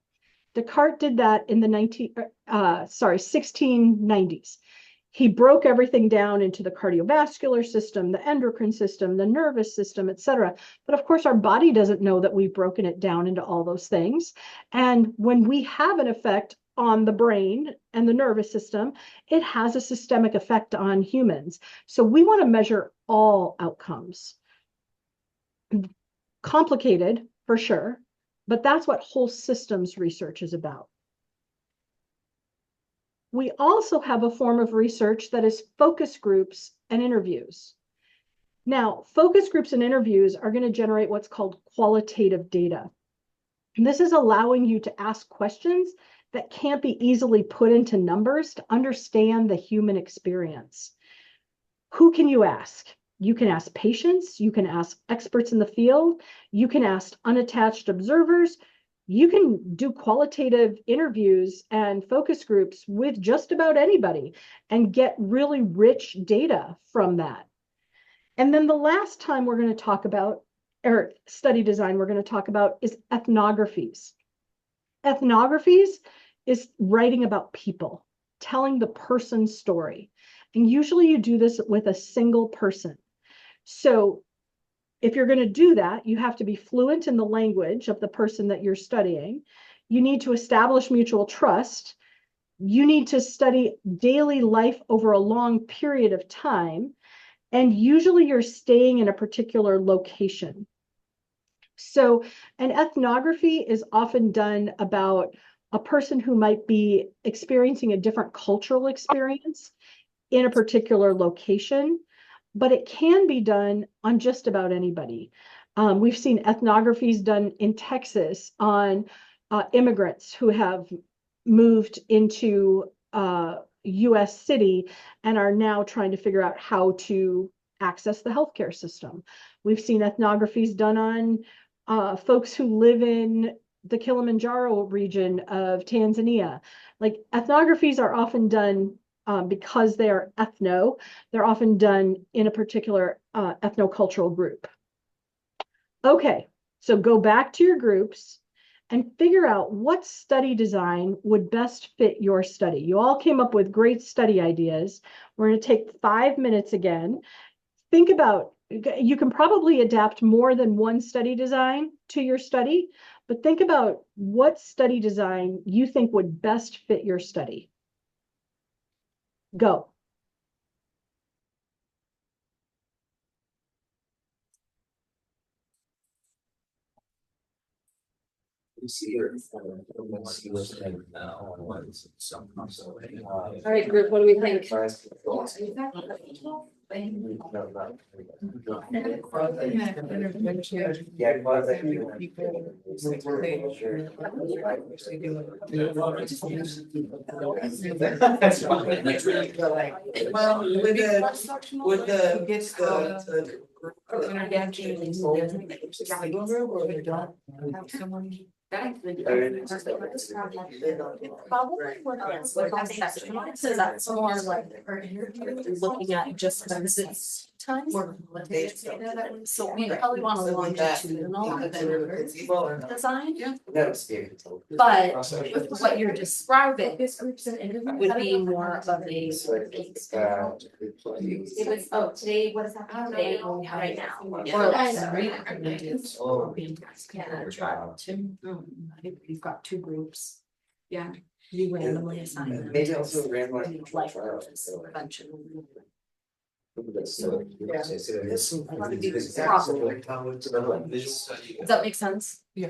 Speaker 1: Descartes did that in the 1690s. He broke everything down into the cardiovascular system, the endocrine system, the nervous system, et cetera. But of course, our body doesn't know that we've broken it down into all those things. And when we have an effect on the brain and the nervous system, it has a systemic effect on humans. So we want to measure all outcomes. Complicated, for sure, but that's what whole systems research is about. We also have a form of research that is focus groups and interviews. Now, focus groups and interviews are going to generate what's called qualitative data. And this is allowing you to ask questions that can't be easily put into numbers to understand the human experience. Who can you ask? You can ask patients, you can ask experts in the field, you can ask unattached observers. You can do qualitative interviews and focus groups with just about anybody and get really rich data from that. And then the last time we're going to talk about, or study design we're going to talk about, is ethnographies. Ethnographies is writing about people, telling the person's story. And usually you do this with a single person. So if you're going to do that, you have to be fluent in the language of the person that you're studying. You need to establish mutual trust. You need to study daily life over a long period of time. And usually you're staying in a particular location. So an ethnography is often done about a person who might be experiencing a different cultural experience in a particular location. But it can be done on just about anybody. We've seen ethnographies done in Texas on immigrants who have moved into a US city and are now trying to figure out how to access the healthcare system. We've seen ethnographies done on folks who live in the Kilimanjaro region of Tanzania. Like ethnographies are often done because they are they're often done in a particular ethnocultural group. Okay, so go back to your groups and figure out what study design would best fit your study. You all came up with great study ideas. We're going to take 5 minutes again. Think about, you can probably adapt more than one study design to your study, but think about what study design you think would best fit your study. Go.
Speaker 2: All right, group, what do we think?
Speaker 6: Yeah,
Speaker 3: Well, with the gets the.
Speaker 2: Probably what else, like on section, so that's more like looking at just visits times. So we probably want a longitudinal design, but what you're describing would be more of a. It was, oh, today, what is happening today, right now, or you've got two groups. Yeah. You randomly assign them.
Speaker 6: Maybe also randomly.
Speaker 2: Like prevention. Does that make sense?
Speaker 3: Yeah.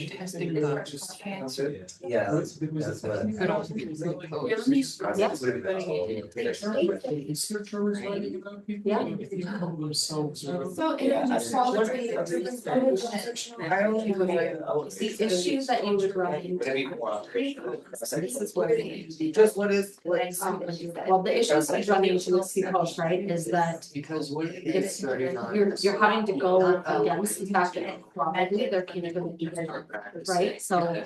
Speaker 3: Testing the cancer.
Speaker 6: Yeah. That's what.
Speaker 3: Could also be.
Speaker 2: So the issues that you would run into. This is where
Speaker 3: Just what is.
Speaker 2: well, the issues that you run into with PICO, right, is that
Speaker 3: Because what
Speaker 2: it's, you're having to go against the fact that probably they're candidate be there, right? So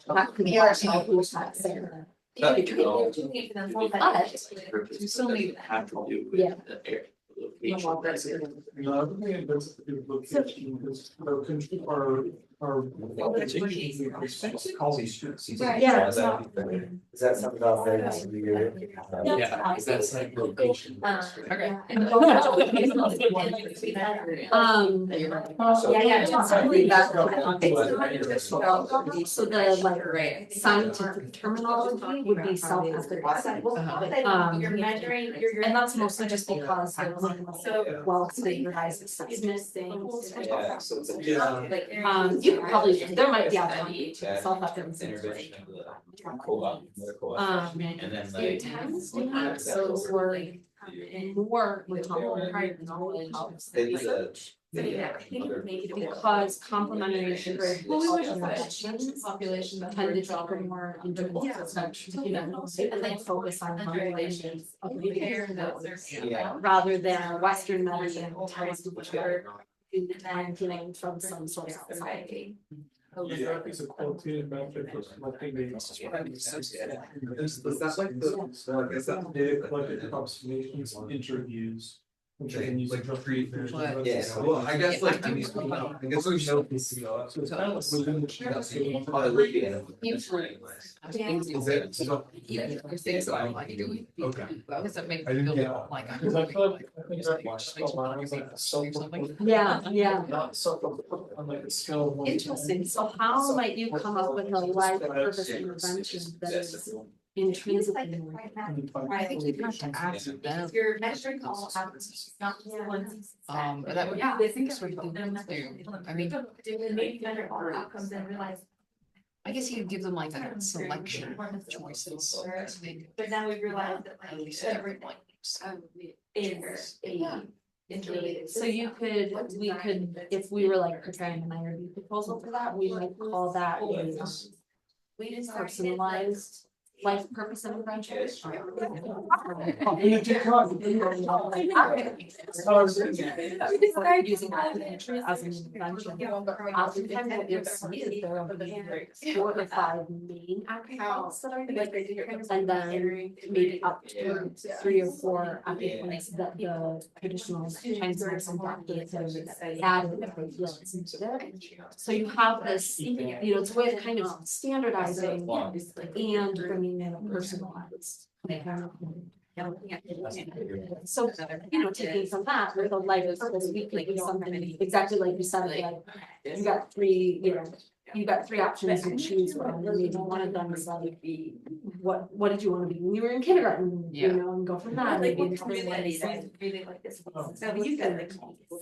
Speaker 2: that could be who's that there. But
Speaker 3: you still need.
Speaker 2: yeah, yeah, it's not.
Speaker 6: Is that something about that?
Speaker 3: Yeah, that's like location.
Speaker 2: Okay. So the like scientific terminology would be self-efficacy. And that's mostly just because well standardized assessment things. You could probably, there might be autonomy to self-efficacy.
Speaker 4: And then like.
Speaker 2: So we're more with complementary knowledge helps. Because complementary interventions tend to talk more individual, and they focus on populations of rather than Western medicine tells which are and getting from some sort of society.
Speaker 8: Yeah, it's a qualitative method for collecting data. Is that like is that the data collected approximations interviews? Which you can use like
Speaker 6: Yeah.
Speaker 5: Well, I guess like, I guess we know.
Speaker 8: So it's kind of like within the chat.
Speaker 3: Things that I like doing.
Speaker 8: Okay.
Speaker 3: Because it makes
Speaker 8: I
Speaker 3: me
Speaker 8: didn't
Speaker 3: feel
Speaker 8: get
Speaker 3: like.
Speaker 8: Because I feel like I think that allows like something.
Speaker 2: Yeah.
Speaker 8: Not something on like a scale of 1 to 10.
Speaker 2: Interesting. So how might you come up with a life purpose intervention that is intrinsically more?
Speaker 3: I think you have to ask them.
Speaker 9: You're measuring all outcomes, not the ones.
Speaker 3: But that would.
Speaker 9: Yeah,
Speaker 3: I think it's what you do. I mean,
Speaker 9: Maybe measure all outcomes and realize.
Speaker 3: I guess you could give them like a selection of choices.
Speaker 9: But now we realize that
Speaker 3: At
Speaker 9: like
Speaker 3: least everyone.
Speaker 9: is a interrelated.
Speaker 2: So you could, we could, if we were like preparing an IRB proposal for that, we might call that a personalized life purpose intervention. Using that as an intervention. Oftentimes what you'll see is there will be 4 to 5 main actions that are used, and then maybe up to 3 or 4 actions that the traditional Chinese medicine doctors have added for fields into there. So you have this, it's a way of kind of standardizing and bringing in a personalized. So, taking from that, with a life purpose, we could do something exactly like you said, like, you got 3, you got 3 options to choose from, and maybe one of them is like, what did you want to be when you were in kindergarten, and go from that, maybe another one is like,
Speaker 9: Really like this.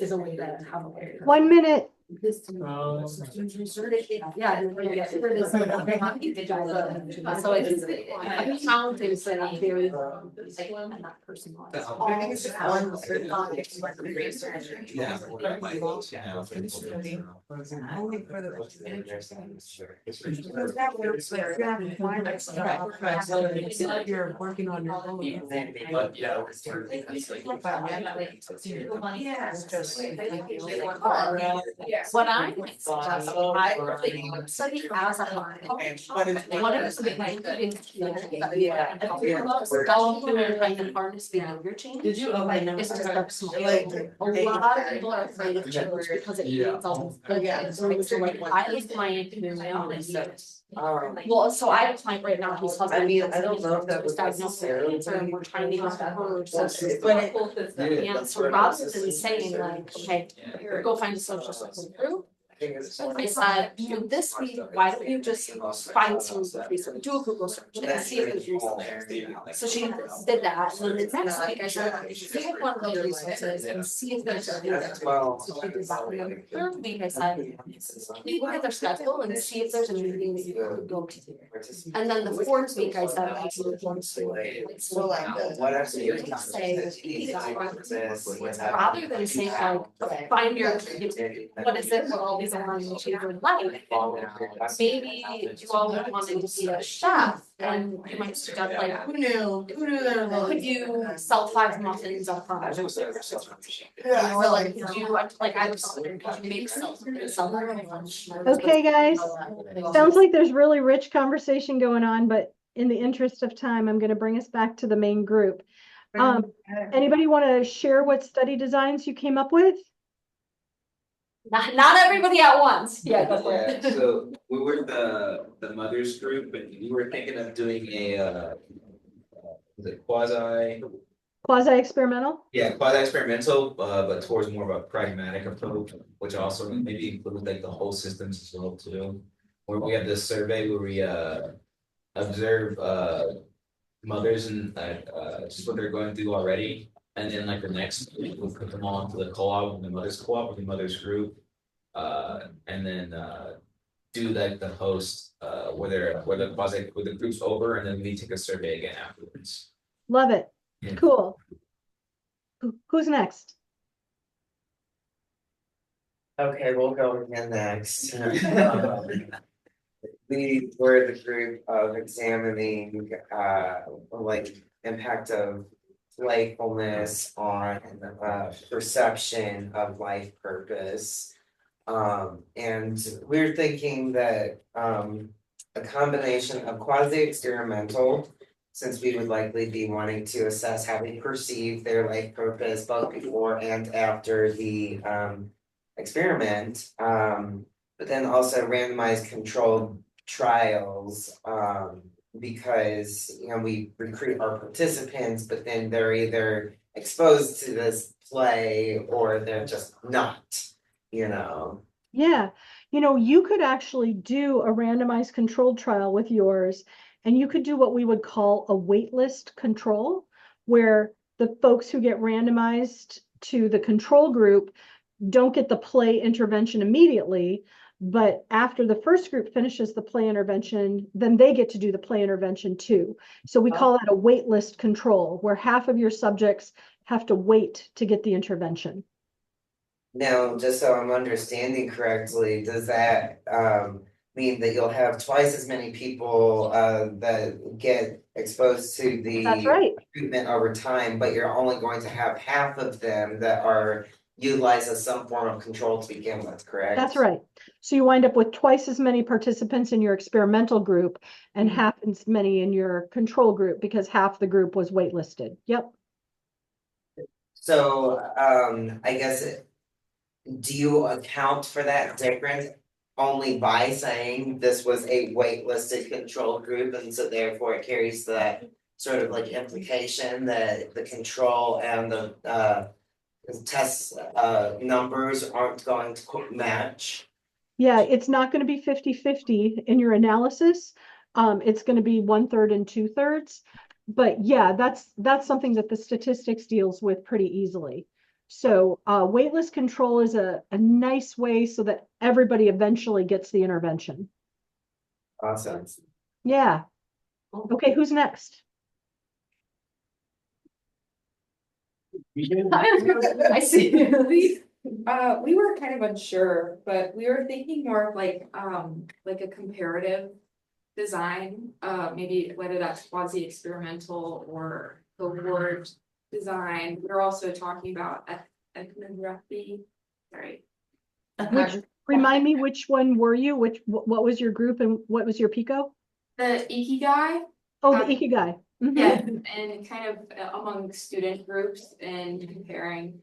Speaker 2: is a way to have a.
Speaker 1: 1 minute,
Speaker 2: This.
Speaker 8: Oh.
Speaker 2: Yeah. So it's accounting, so very like not personalized.
Speaker 4: Yeah.
Speaker 2: You're working on your own.
Speaker 4: But yeah.
Speaker 2: What I studied as a one of the big things trying to harness behavior change.
Speaker 3: Did you? Oh, I know.
Speaker 2: Is to start small. A lot of people are afraid of change because it means all these good things, right? So like I have a client who well, so I have a client right now whose husband.
Speaker 6: I mean, I don't know if that was
Speaker 2: diagnosed with cancer and we're trying to get her substance.
Speaker 6: But
Speaker 2: And so rather than saying like, okay, go find a social support group. I said, this week, why don't you just find some research, do a Google search and see if there's research there. So she did that, and then the next week I said, pick one of those resources and see if there's a research. So she did that. And then the third week I said, you look at their schedule and see if there's a meeting that you could go to. And then the fourth week I said, I do one school. So like, rather than saying like, find your, what is it, what all these around you children like. Maybe you all wanted to be a chef and you might suggest like, who knew could you sell 5 muffins up front? Or like, could you, like I was could you make sell them at lunch?
Speaker 1: Okay, guys, sounds like there's really rich conversation going on, but in the interest of time, I'm going to bring us back to the main group. Anybody want to share what study designs you came up with?
Speaker 2: Not everybody at once. Yeah, go for it.
Speaker 4: So we were the mothers group, and we were thinking of doing a was it
Speaker 1: Quasi-experimental?
Speaker 4: quasi-experimental, but towards more of a pragmatic approach, which also maybe includes like the whole systems as well too. Where we have this survey where we observe mothers and just what they're going through already. And then like the next week we'll put them all into the co-op, the mothers co-op, with the mothers group. And then do like the host where the group's over, and then we take a survey again afterwards.
Speaker 1: Love it.
Speaker 4: Yeah.
Speaker 1: Cool. Who's next?
Speaker 6: Okay, we'll go again next. We were the group of examining like impact of playfulness on perception of life purpose. And we're thinking that a combination of quasi-experimental, since we would likely be wanting to assess how they perceive their life purpose both before and after the experiment, but then also randomized controlled trials, because we recruit our participants, but then they're either exposed to this play or they're just not,
Speaker 1: Yeah, you could actually do a randomized controlled trial with yours, and you could do what we would call a waitlist control, where the folks who get randomized to the control group don't get the play intervention immediately, but after the first group finishes the play intervention, then they get to do the play intervention too. So we call that a waitlist control, where half of your subjects have to wait to get the intervention.
Speaker 6: Now, just so I'm understanding correctly, does that mean that you'll have twice as many people that get exposed to the
Speaker 1: That's right.
Speaker 6: treatment over time, but you're only going to have half of them that are utilized as some form of control to begin with, correct?
Speaker 1: That's right. So you wind up with twice as many participants in your experimental group and half as many in your control group, because half the group was waitlisted. Yep.
Speaker 6: So I guess do you account for that difference only by saying this was a waitlisted control group, and so therefore it carries that sort of like implication that the control and the test numbers aren't going to match?
Speaker 1: Yeah, it's not going to be 50-50 in your analysis. It's going to be 1/3 and 2/3. But yeah, that's something that the statistics deals with pretty easily. So waitlist control is a nice way so that everybody eventually gets the intervention.
Speaker 6: Awesome.
Speaker 1: Yeah. Okay, who's next?
Speaker 2: I see. We were kind of unsure, but we were thinking more of like a comparative design, maybe whether that's quasi experimental or cohort design. We're also talking about ethnography, sorry.
Speaker 1: Remind me, which one were you? What was your group and what was your PICO?
Speaker 2: The Ikigai.
Speaker 1: Oh, the Ikigai. Mhm.
Speaker 2: Yeah, and kind of among student groups and comparing,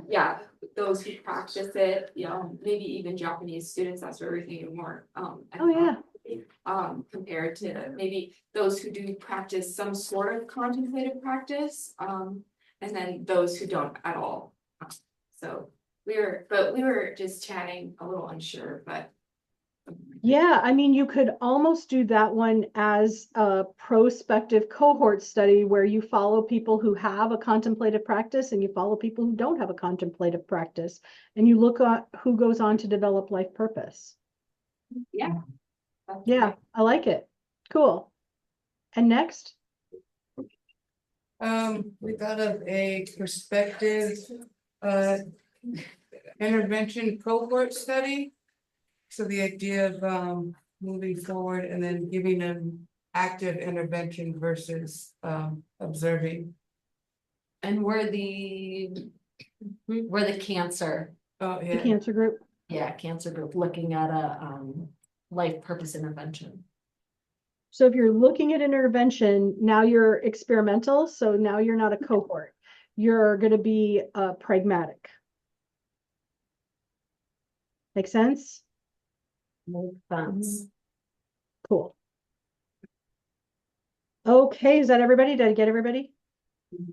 Speaker 2: yeah, those who practice it, you know, maybe even Japanese students, that's where we're thinking more,
Speaker 1: Oh, yeah.
Speaker 2: compared to maybe those who do practice some sort of contemplative practice, and then those who don't at all. So we were just chatting, a little unsure, but.
Speaker 1: Yeah, I mean, you could almost do that one as a prospective cohort study where you follow people who have a contemplative practice and you follow people who don't have a contemplative practice, and you look at who goes on to develop life purpose.
Speaker 2: Yeah.
Speaker 1: Yeah, I like it. Cool. And next?
Speaker 10: We thought of a prospective intervention cohort study. So the idea of moving forward and then giving them active intervention versus observing.
Speaker 2: And we're the cancer,
Speaker 10: Oh,
Speaker 1: The
Speaker 10: yeah.
Speaker 1: cancer group.
Speaker 2: cancer group, looking at a life purpose intervention.
Speaker 1: So if you're looking at intervention, now you're experimental. So now you're not a cohort. You're going to be pragmatic. Make sense?
Speaker 2: Makes sense.
Speaker 1: Cool. Okay, is that everybody? Did I get everybody?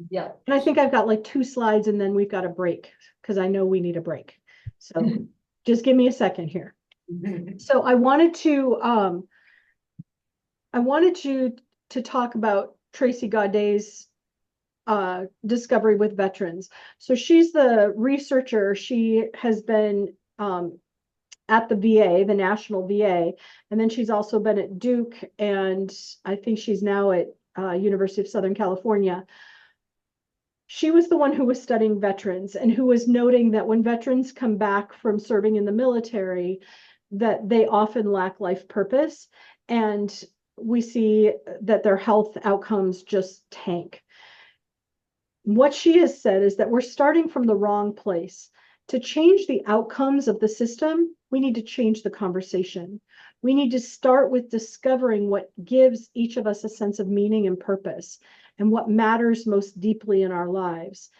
Speaker 2: Yeah.
Speaker 1: And I think I've got like 2 slides and then we've got a break because I know we need a break. So just give me a second here. So I wanted to talk about Tracy Gaudet's discovery with veterans. So she's the researcher. She has been at the VA, the National VA, and then she's also been at Duke, and I think she's now at University of Southern California. She was the one who was studying veterans and who was noting that when veterans come back from serving in the military, that they often lack life purpose, and we see that their health outcomes just tank. What she has said is that we're starting from the wrong place. To change the outcomes of the system, we need to change the conversation. We need to start with discovering what gives each of us a sense of meaning and purpose and what matters most deeply in our lives.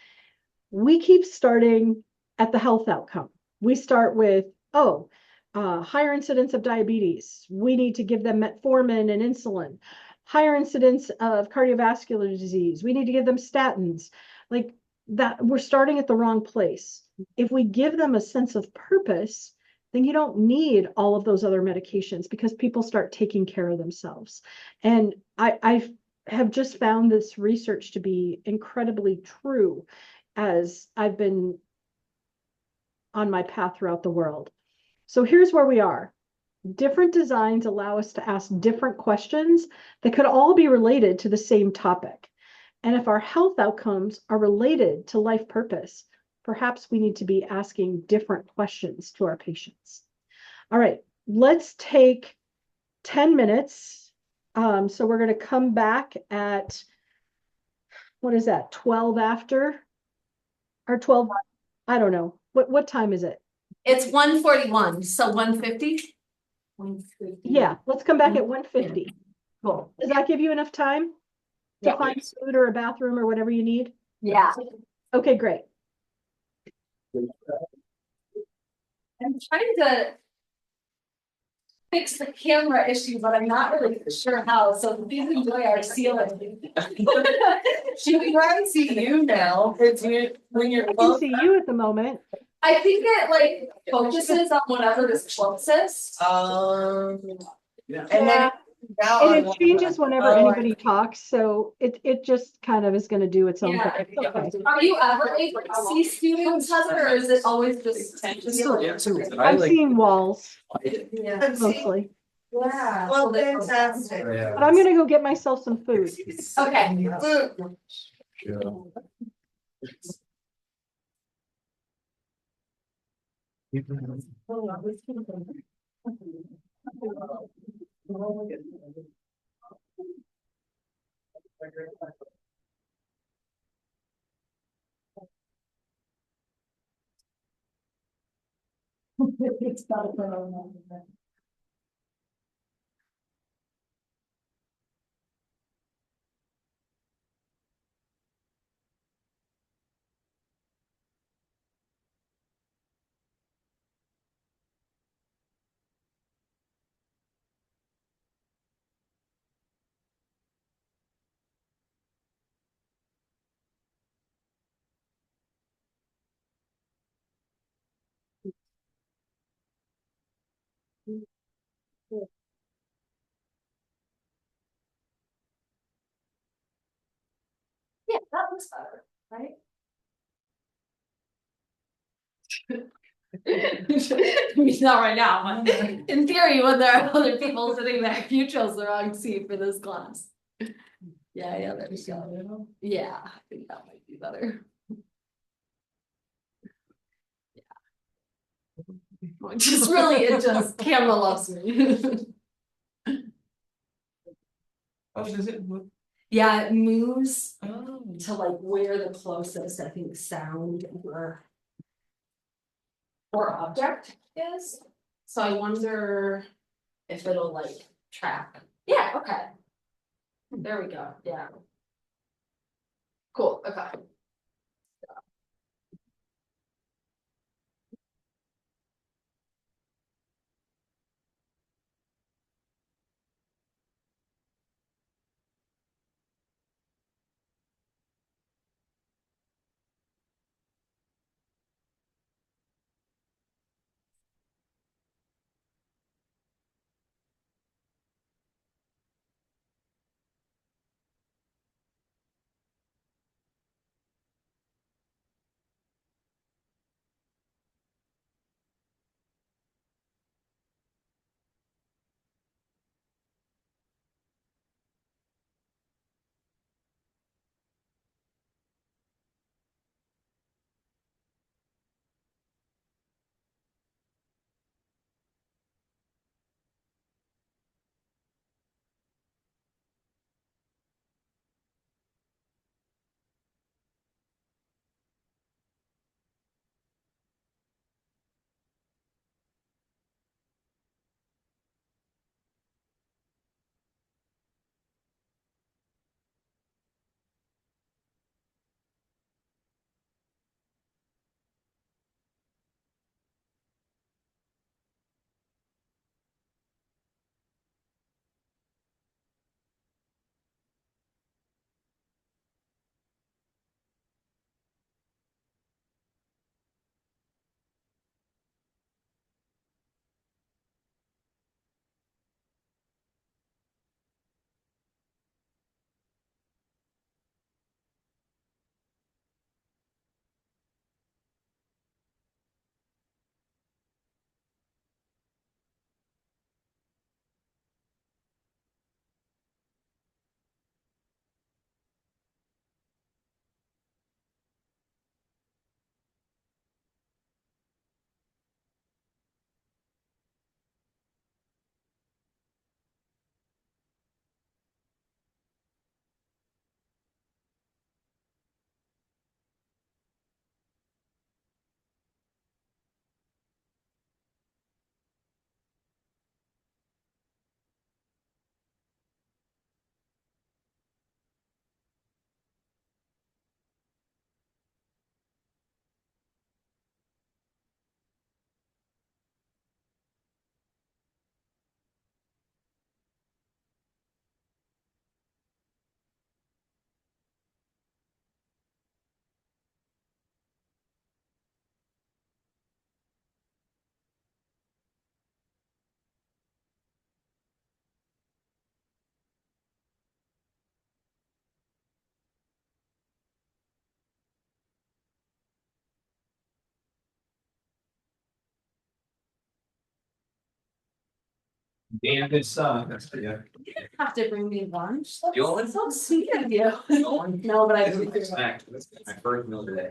Speaker 1: We keep starting at the health outcome. We start with, higher incidence of diabetes. We need to give them metformin and insulin. Higher incidence of cardiovascular disease. We need to give them statins. Like that, we're starting at the wrong place. If we give them a sense of purpose, then you don't need all of those other medications because people start taking care of themselves. And I have just found this research to be incredibly true as I've been on my path throughout the world. So here's where we are. Different designs allow us to ask different questions that could all be related to the same topic. And if our health outcomes are related to life purpose, perhaps we need to be asking different questions to our patients. All right, let's take 10 minutes. So we're going to come back at, what is that, 12 after? Or 12, I don't know. What time is it?
Speaker 2: It's 1:41, so 1:50?
Speaker 1: Yeah, let's come back at 1:50.
Speaker 2: Cool.
Speaker 1: Does that give you enough time to find food or a bathroom or whatever you need?
Speaker 2: Yeah.
Speaker 1: Okay, great.
Speaker 2: I'm trying to fix the camera issue, but I'm not really sure how, so please enjoy our ceiling.
Speaker 3: She can see you now, it's when you're.
Speaker 1: I can see you at the moment.
Speaker 2: I think it like focuses on whatever is closest.
Speaker 3: And
Speaker 1: Yeah.
Speaker 3: then
Speaker 1: And it changes whenever
Speaker 10: Oh, I-
Speaker 1: anybody talks, so it just kind of is gonna do its own thing. It's okay.
Speaker 2: Are you ever able to see students, Heather, or is it always just?
Speaker 1: I'm seeing walls
Speaker 2: Yeah.
Speaker 1: mostly,
Speaker 2: Yeah.
Speaker 10: Well, fantastic.
Speaker 1: but I'm gonna go get myself some food.
Speaker 2: Okay. Yeah, that looks better, right? I mean, not right now, but in theory, when there are other people sitting there, you chose the wrong seat for this class. Yeah, there we go. Yeah, I think that might be better. Yeah. Just really, it just, camera loves me.
Speaker 10: Oh, does it move?
Speaker 2: Yeah, it moves
Speaker 10: Oh.
Speaker 2: to like where the closest, I think, sound or object is. So I wonder if it'll like track. Yeah, okay. There we go, yeah. Cool, okay.
Speaker 5: Damn good stuff. That's yeah.
Speaker 2: Have to bring me lunch.
Speaker 5: You want one?
Speaker 2: So sweet of you. No, but I.
Speaker 5: This is my snack. This is my first meal today.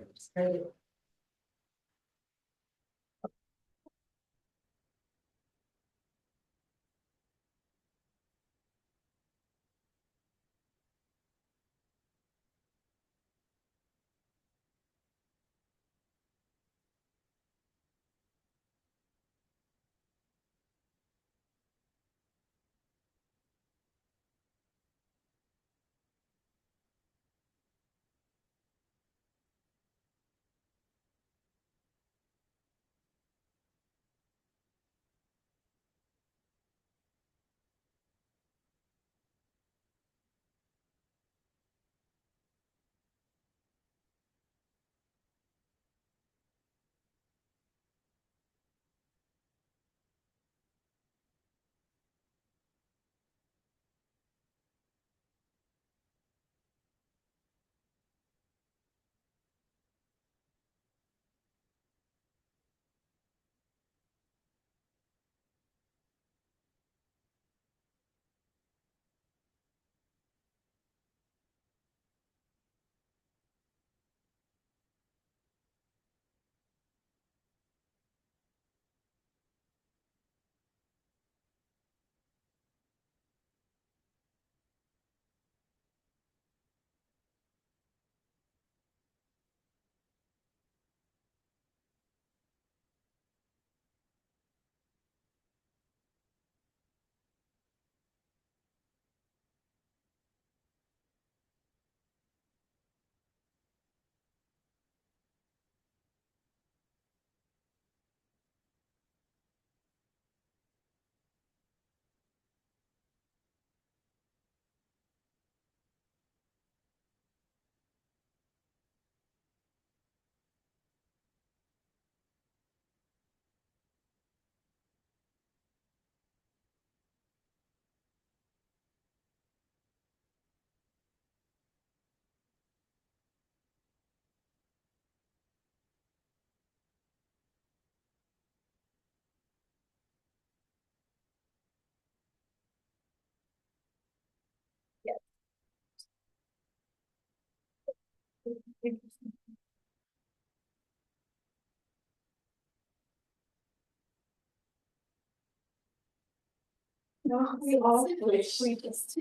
Speaker 2: No, we all wish we just.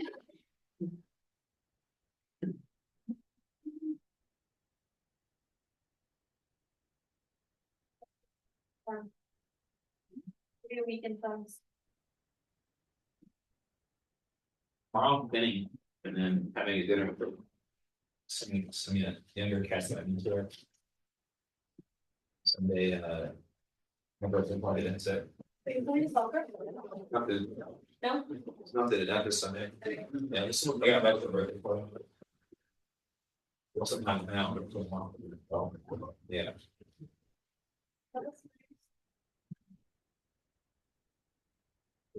Speaker 9: Your weekend plans.
Speaker 4: Tomorrow I'm spinning and then having a dinner with some younger cats that I mentor. Someday, my birthday party, that's it.
Speaker 9: Are you playing soccer?
Speaker 4: Not the,
Speaker 9: No?
Speaker 4: it's not the, not this Sunday. Yeah, this is, I got back to the birthday party. Well, sometime now, but tomorrow. Yeah.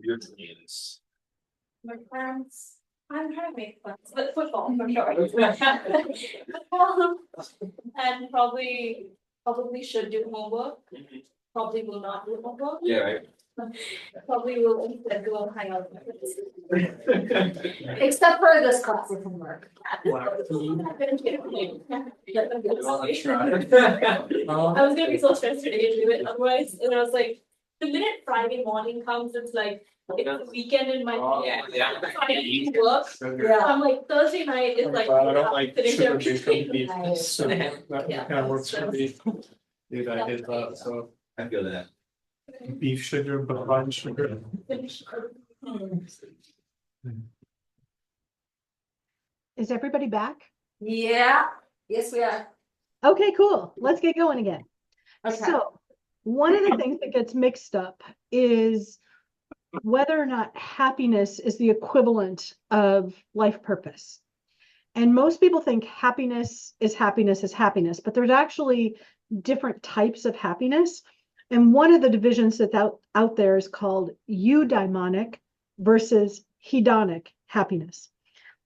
Speaker 4: Your dreams.
Speaker 9: My plans, I'm trying to make plans, but football for sure. And probably should do homework, probably will not do homework.
Speaker 4: Yeah, right.
Speaker 9: Probably will instead go and hang out with my friends. Except for this class of homework. I was gonna be so stressed today to do it otherwise, and I was like, the minute Friday morning comes, it's like, it's the weekend in my head.
Speaker 4: Yeah.
Speaker 9: Friday work, I'm like, Thursday night is like.
Speaker 8: I don't like
Speaker 9: sitting there
Speaker 8: sugar based on beef, so
Speaker 9: Yeah.
Speaker 8: that kind of works for me. Dude, I did that, so
Speaker 4: I feel that.
Speaker 8: beef sugar, but fine sugar.
Speaker 1: Is everybody back?
Speaker 2: Yeah, yes, we are.
Speaker 1: Okay, cool. Let's get going again.
Speaker 2: Okay.
Speaker 1: So one of the things that gets mixed up is whether or not happiness is the equivalent of life purpose. And most people think happiness is happiness, but there's actually different types of happiness. And one of the divisions that's out there is called eudaimonic versus hedonic happiness.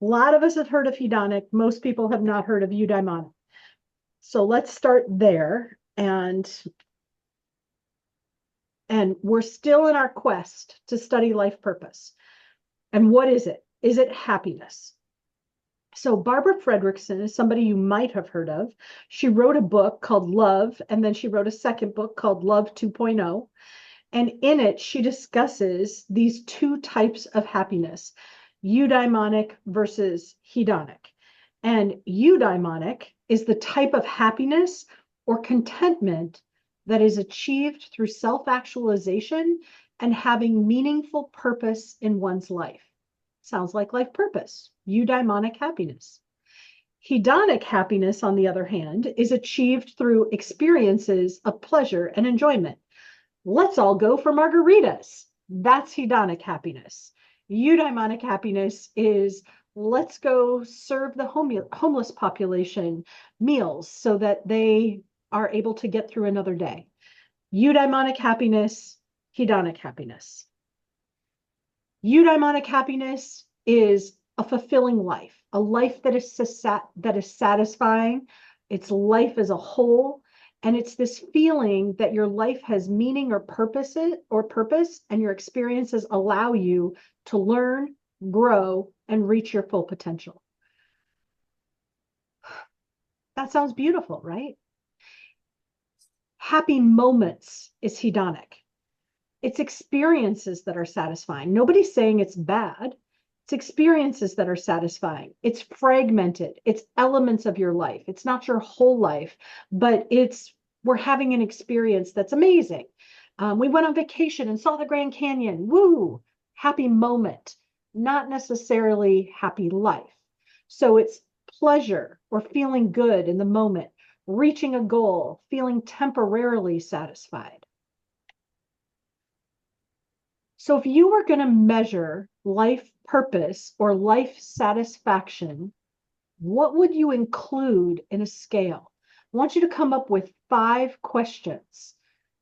Speaker 1: A lot of us have heard of hedonic. Most people have not heard of eudaimonic. So let's start there. And And we're still in our quest to study life purpose. And what is it? Is it happiness? So Barbara Fredrickson is somebody you might have heard of. She wrote a book called Love, and then she wrote a second book called Love 2.0. And in it, she discusses these two types of happiness, eudaimonic versus hedonic. And eudaimonic is the type of happiness or contentment that is achieved through self-actualization and having meaningful purpose in one's life. Sounds like life purpose, eudaimonic happiness. Hedonic happiness, on the other hand, is achieved through experiences of pleasure and enjoyment. Let's all go for margaritas. That's hedonic happiness. Eudaimonic happiness is let's go serve the homeless population meals so that they are able to get through another day. Eudaimonic happiness, hedonic happiness. Eudaimonic happiness is a fulfilling life, a life that is satisfying. It's life as a whole. And it's this feeling that your life has meaning or purpose, and your experiences allow you to learn, grow, and reach your full potential. That sounds beautiful, right? Happy moments is hedonic. It's experiences that are satisfying. Nobody's saying it's bad. It's experiences that are satisfying. It's fragmented. It's elements of your life. It's not your whole life, but we're having an experience that's amazing. We went on vacation and saw the Grand Canyon. Woo! Happy moment, not necessarily happy life. So it's pleasure or feeling good in the moment, reaching a goal, feeling temporarily satisfied. So if you were going to measure life purpose or life satisfaction, what would you include in a scale? I want you to come up with 5 questions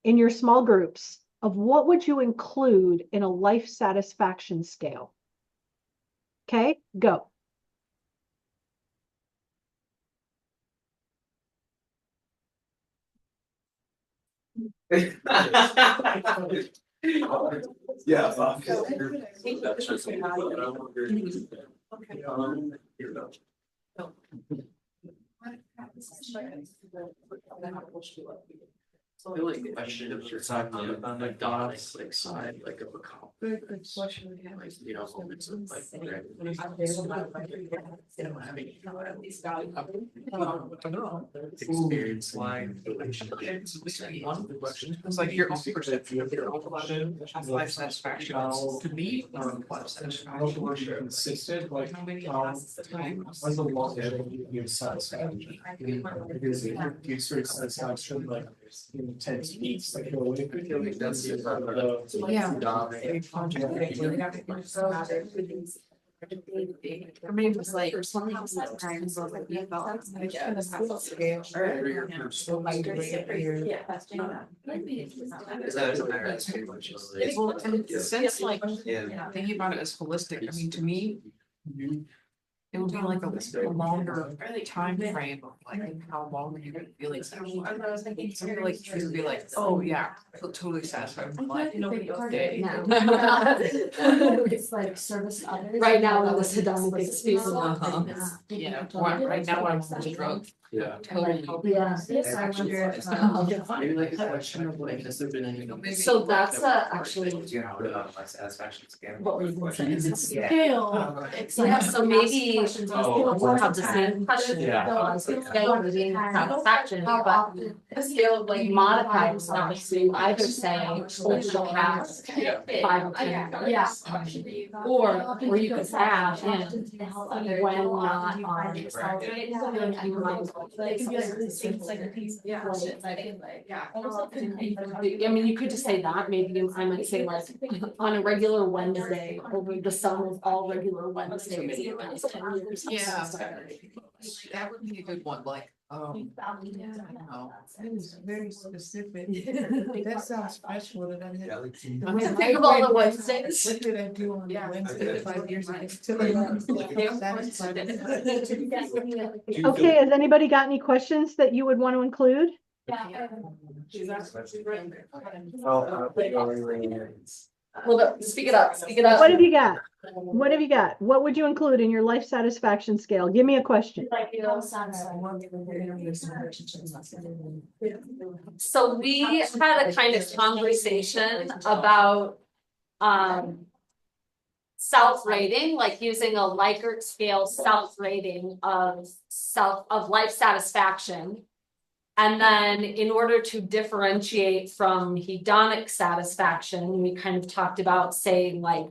Speaker 1: in your small groups of what would you include in a life satisfaction scale. Okay, go.
Speaker 8: Yeah.
Speaker 5: So like question of your side on the dots, like side, like of a cop.
Speaker 10: Good question.
Speaker 5: Like, you know, moments of like. Experience line relationships. One of the questions. It's like your own perception of your own question, life satisfaction. To me, life satisfaction.
Speaker 8: Consistent, like,
Speaker 5: How many
Speaker 8: as a long as you satisfaction. Because if you experience satisfaction, like, intense peaks, like, that's it.
Speaker 2: For me, it was like, sometimes sometimes like you felt like
Speaker 3: Well, and in a sense, like, thinking about it as holistic, I mean, to me. It would be like a longer time frame of like how long you've been feeling sexual. Something like you would be like, oh yeah, I feel totally satisfied with my day.
Speaker 2: It's like service others.
Speaker 9: Right now in this hedonic experience.
Speaker 3: Yeah, right now I'm on the drug.
Speaker 8: Yeah.
Speaker 3: Totally.
Speaker 2: Yeah, yes, I wonder if.
Speaker 5: Maybe like a question of like, has there been any?
Speaker 9: So that's actually.
Speaker 5: Satisfaction scale.
Speaker 9: What were you gonna say?
Speaker 2: It's scale. It's
Speaker 9: Yeah,
Speaker 2: like.
Speaker 9: so maybe
Speaker 5: Oh.
Speaker 9: we'll have the same question.
Speaker 5: Yeah.
Speaker 9: On scale of being satisfaction, but a scale of like modified satisfaction, either saying social past 5 or 10 years. Or you could add in when not on. I mean, you could just say that, maybe I might say like, on a regular Wednesday, over the sum of all regular Wednesdays.
Speaker 3: Yeah. That would be a good one, like, I don't know.
Speaker 10: That is very specific. That sounds special that I had.
Speaker 9: Think of all the Wednesdays.
Speaker 10: What did I do on Wednesday 5 years ago?
Speaker 1: Okay, has anybody got any questions that you would want to include?
Speaker 9: Hold up, speak it up, speak it up.
Speaker 1: What have you got? What have you got? What would you include in your life satisfaction scale? Give me a question.
Speaker 9: So we had a kind of conversation about self-rating, like using a Likert scale self-rating of life satisfaction. And then in order to differentiate from hedonic satisfaction, we kind of talked about saying like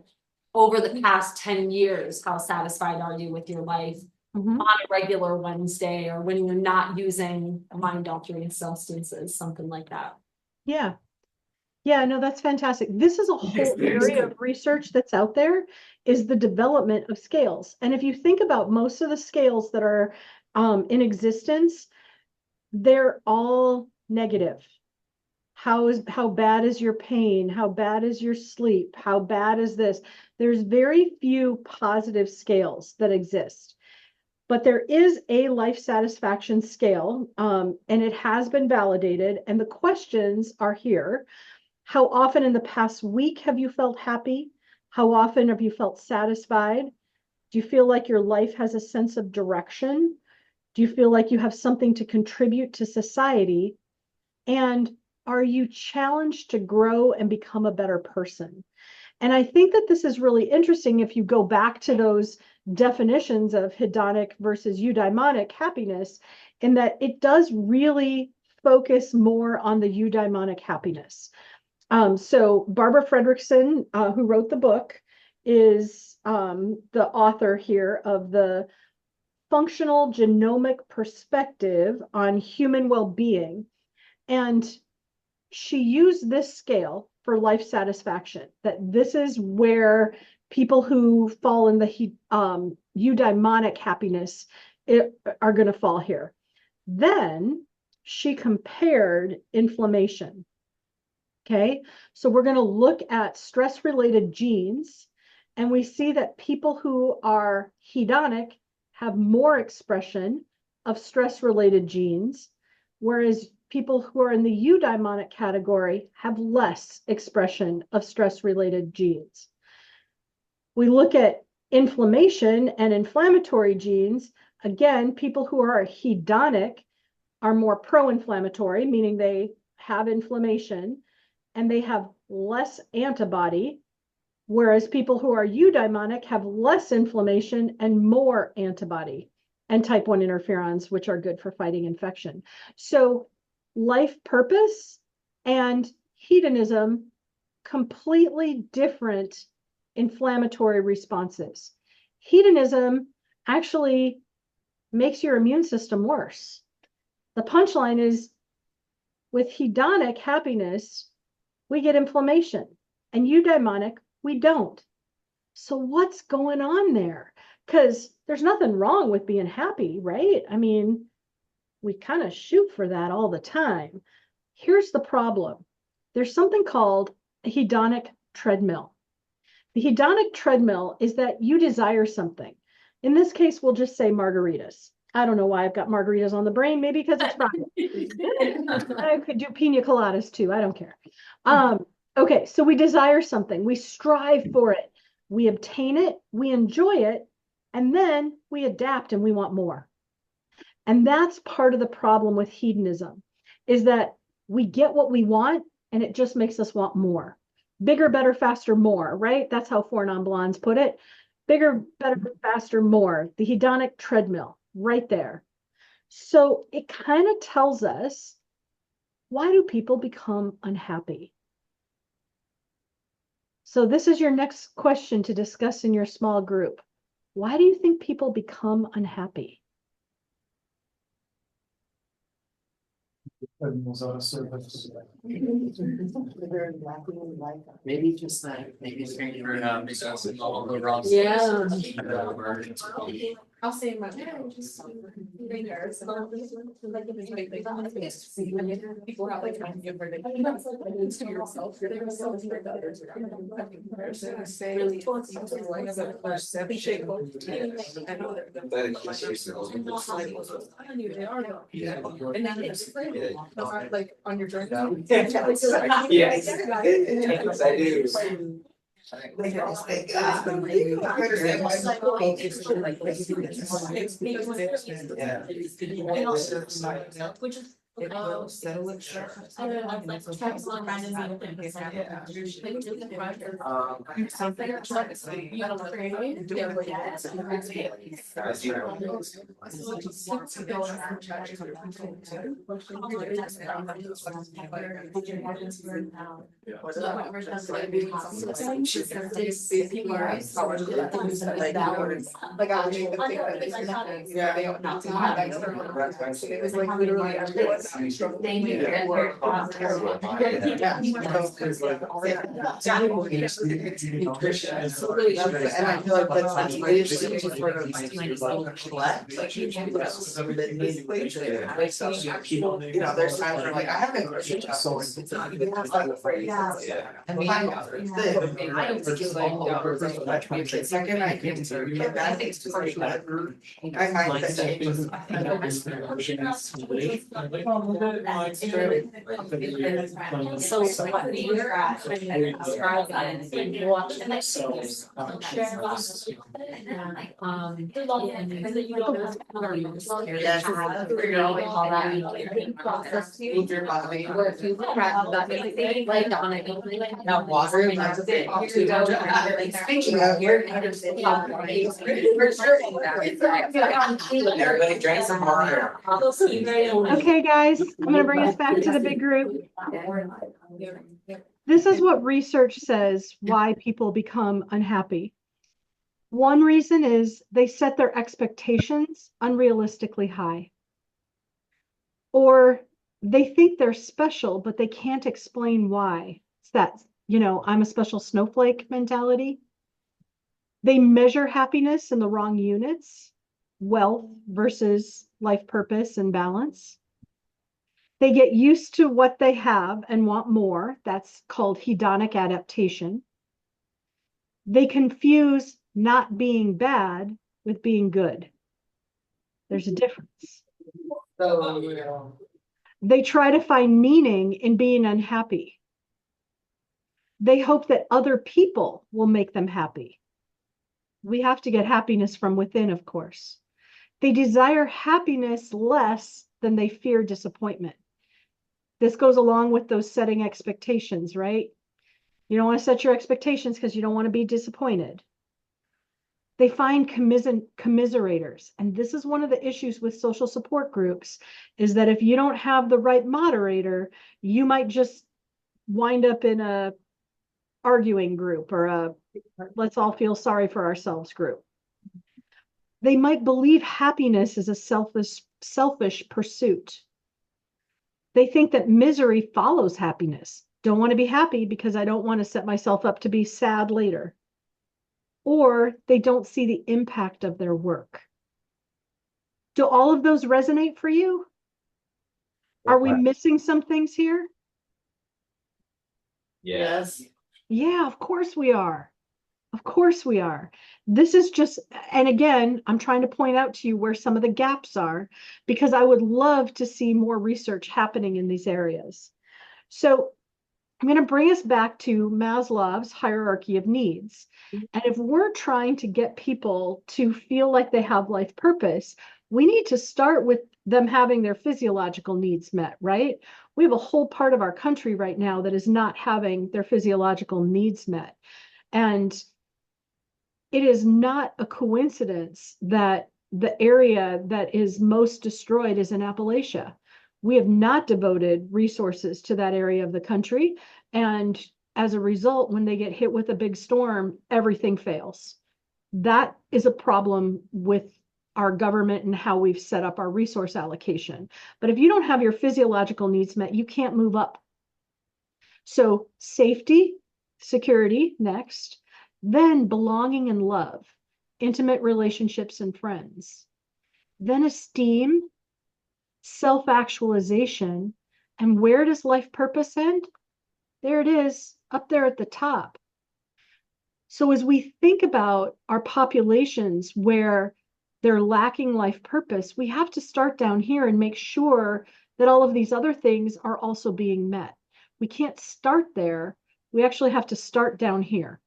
Speaker 9: over the past 10 years, how satisfied are you with your life on a regular Wednesday or when you're not using mind-altering substances, something like that.
Speaker 1: Yeah. Yeah, no, that's fantastic. This is a whole area of research that's out there, is the development of scales. And if you think about most of the scales that are in existence, they're all negative. How bad is your pain? How bad is your sleep? How bad is this? There's very few positive scales that exist. But there is a life satisfaction scale, and it has been validated. And the questions are here. How often in the past week have you felt happy? How often have you felt satisfied? Do you feel like your life has a sense of direction? Do you feel like you have something to contribute to society? And are you challenged to grow and become a better person? And I think that this is really interesting if you go back to those definitions of hedonic versus eudaimonic happiness, in that it does really focus more on the eudaimonic happiness. So Barbara Fredrickson, who wrote the book, is the author here of the Functional Genomic Perspective on Human Well-Being. And she used this scale for life satisfaction, that this is where people who fall in the eudaimonic happiness are going to fall here. Then she compared inflammation. Okay, so we're going to look at stress-related genes, and we see that people who are hedonic have more expression of stress-related genes, whereas people who are in the eudaimonic category have less expression of stress-related genes. We look at inflammation and inflammatory genes. Again, people who are hedonic are more pro-inflammatory, meaning they have inflammation, and they have less antibody, whereas people who are eudaimonic have less inflammation and more antibody and type 1 interferons, which are good for fighting infection. So life purpose and hedonism, completely different inflammatory responses. Hedonism actually makes your immune system worse. The punchline is, with hedonic happiness, we get inflammation, and eudaimonic, we don't. So what's going on there? Because there's nothing wrong with being happy, right? I mean, we kind of shoot for that all the time. Here's the problem. There's something called a hedonic treadmill. The hedonic treadmill is that you desire something. In this case, we'll just say margaritas. I don't know why I've got margaritas on the brain, maybe because it's Friday. I could do pina coladas too, I don't care. Okay, so we desire something, we strive for it, we obtain it, we enjoy it, and then we adapt and we want more. And that's part of the problem with hedonism, is that we get what we want and it just makes us want more. Bigger, better, faster, more, right? That's how Four Non-Blondes put it. Bigger, better, faster, more. The hedonic treadmill, right there. So it kind of tells us, why do people become unhappy? So this is your next question to discuss in your small group. Why do you think people become unhappy?
Speaker 3: Maybe just that, maybe.
Speaker 5: Because all the wrong.
Speaker 9: Yeah.
Speaker 2: I'll say my. People have like trying to give her to yourself. And then it's like on your journey.
Speaker 6: Yes, I do.
Speaker 2: Which is.
Speaker 10: It will settle itself.
Speaker 2: It was like literally everyone. Thank you.
Speaker 10: And I feel like that's leadership to sort of select, like you know, there's times where like I haven't grocery shopped, it's not even like phrase. And I don't feel like second I can get bad things to say that. I find that changes.
Speaker 9: So what you're at, watch the next
Speaker 10: Move your body.
Speaker 9: where if you like on it,
Speaker 10: Now water and that's a big. Speaking of,
Speaker 6: Everybody drink some water.
Speaker 1: Okay, guys, I'm gonna bring us back to the big group. This is what research says why people become unhappy. One reason is they set their expectations unrealistically high. Or they think they're special, but they can't explain why. It's that, I'm a special snowflake mentality. They measure happiness in the wrong units, wealth versus life purpose and balance. They get used to what they have and want more. That's called hedonic adaptation. They confuse not being bad with being good. There's a difference. They try to find meaning in being unhappy. They hope that other people will make them happy. We have to get happiness from within, of course. They desire happiness less than they fear disappointment. This goes along with those setting expectations, right? You don't want to set your expectations because you don't want to be disappointed. They find commiserators. And this is one of the issues with social support groups, is that if you don't have the right moderator, you might just wind up in a arguing group or a let's all feel sorry for ourselves group. They might believe happiness is a selfish pursuit. They think that misery follows happiness. Don't want to be happy because I don't want to set myself up to be sad later. Or they don't see the impact of their work. Do all of those resonate for you? Are we missing some things here?
Speaker 6: Yes.
Speaker 1: Yeah, of course we are. Of course we are. This is just, and again, I'm trying to point out to you where some of the gaps are, because I would love to see more research happening in these areas. So I'm going to bring us back to Maslow's hierarchy of needs. And if we're trying to get people to feel like they have life purpose, we need to start with them having their physiological needs met, right? We have a whole part of our country right now that is not having their physiological needs met. And it is not a coincidence that the area that is most destroyed is in Appalachia. We have not devoted resources to that area of the country. And as a result, when they get hit with a big storm, everything fails. That is a problem with our government and how we've set up our resource allocation. But if you don't have your physiological needs met, you can't move up. So safety, security, next, then belonging and love. intimate relationships and friends. Then esteem, self-actualization, and where does life purpose end? There it is, up there at the top. So as we think about our populations where they're lacking life purpose, we have to start down here and make sure that all of these other things are also being met. We can't start there. We actually have to start down here.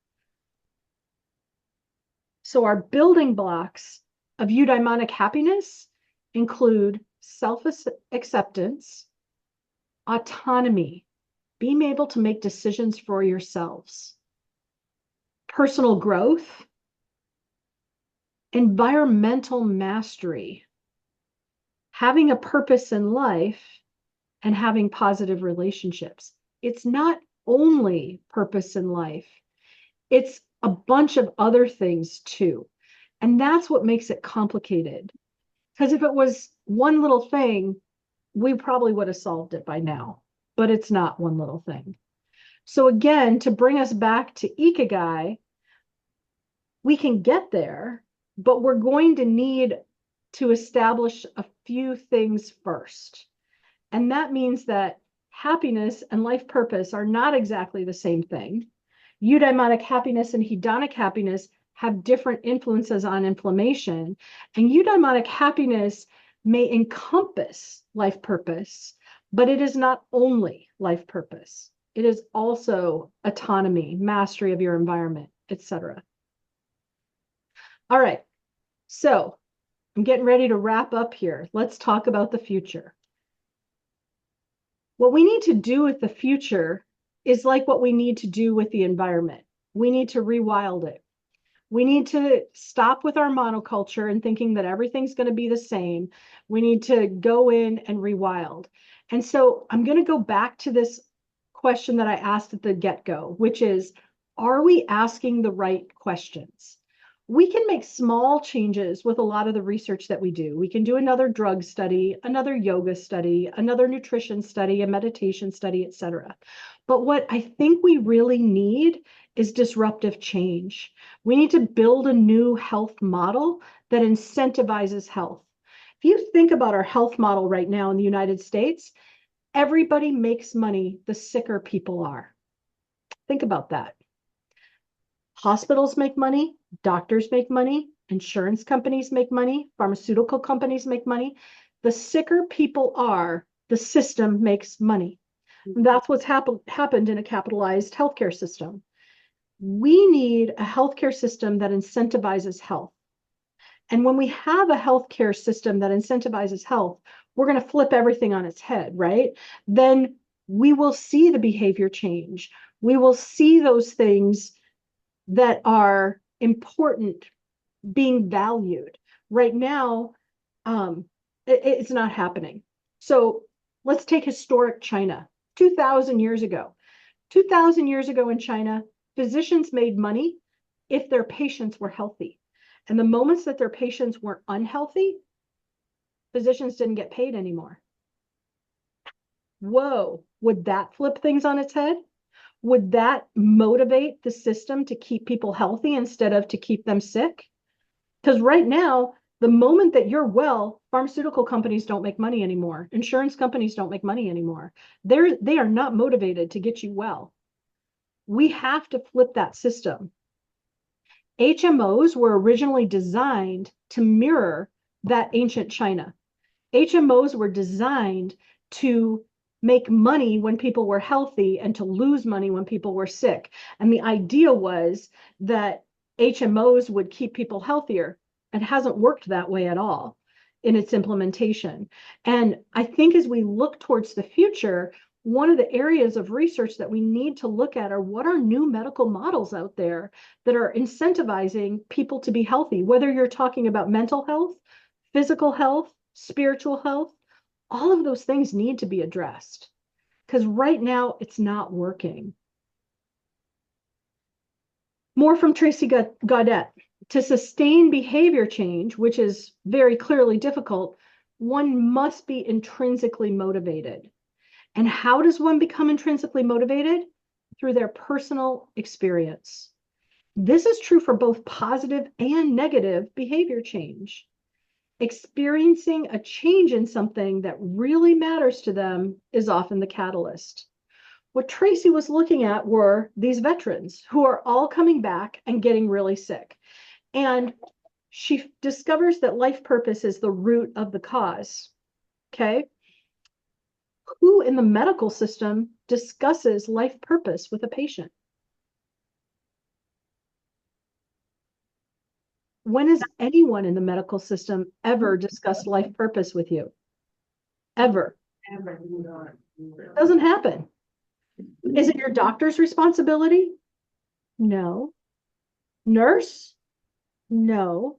Speaker 1: So our building blocks of eudaimonic happiness include self-acceptance, autonomy, being able to make decisions for yourselves, personal growth, environmental mastery, having a purpose in life, and having positive relationships. It's not only purpose in life, it's a bunch of other things too. And that's what makes it complicated. Because if it was one little thing, we probably would have solved it by now, but it's not one little thing. So again, to bring us back to Ikigai, we can get there, but we're going to need to establish a few things first. And that means that happiness and life purpose are not exactly the same thing. Eudaimonic happiness and hedonic happiness have different influences on inflammation. And eudaimonic happiness may encompass life purpose, but it is not only life purpose. It is also autonomy, mastery of your environment, etc. All right, so I'm getting ready to wrap up here. Let's talk about the future. What we need to do with the future is like what we need to do with the environment. We need to rewild it. We need to stop with our monoculture and thinking that everything's going to be the same. We need to go in and rewild. And so I'm going to go back to this question that I asked at the get-go, which is, are we asking the right questions? We can make small changes with a lot of the research that we do. We can do another drug study, another yoga study, another nutrition study, a meditation study, etc. But what I think we really need is disruptive change. We need to build a new health model that incentivizes health. If you think about our health model right now in the United States, everybody makes money the sicker people are. Think about that. Hospitals make money, doctors make money, insurance companies make money, pharmaceutical companies make money. The sicker people are, the system makes money. That's what's happened in a capitalized healthcare system. We need a healthcare system that incentivizes health. And when we have a healthcare system that incentivizes health, we're going to flip everything on its head, right? Then we will see the behavior change. We will see those things that are important being valued. Right now, it's not happening. So let's take historic China. 2,000 years ago. 2,000 years ago in China, physicians made money if their patients were healthy. And the moments that their patients were unhealthy, physicians didn't get paid anymore. Whoa, would that flip things on its head? Would that motivate the system to keep people healthy instead of to keep them sick? Because right now, the moment that you're well, pharmaceutical companies don't make money anymore. Insurance companies don't make money anymore. They are not motivated to get you well. We have to flip that system. HMOs were originally designed to mirror that ancient China. HMOs were designed to make money when people were healthy and to lose money when people were sick. And the idea was that HMOs would keep people healthier. It hasn't worked that way at all in its implementation. And I think as we look towards the future, one of the areas of research that we need to look at are what are new medical models out there that are incentivizing people to be healthy, whether you're talking about mental health, physical health, spiritual health. All of those things need to be addressed because right now it's not working. More from Tracy Gaudet. To sustain behavior change, which is very clearly difficult, one must be intrinsically motivated. And how does one become intrinsically motivated? Through their personal experience. This is true for both positive and negative behavior change. Experiencing a change in something that really matters to them is often the catalyst. What Tracy was looking at were these veterans who are all coming back and getting really sick. And she discovers that life purpose is the root of the cause. Okay. Who in the medical system discusses life purpose with a patient? When has anyone in the medical system ever discussed life purpose with you? Ever. Doesn't happen. Is it your doctor's responsibility? No. Nurse? No.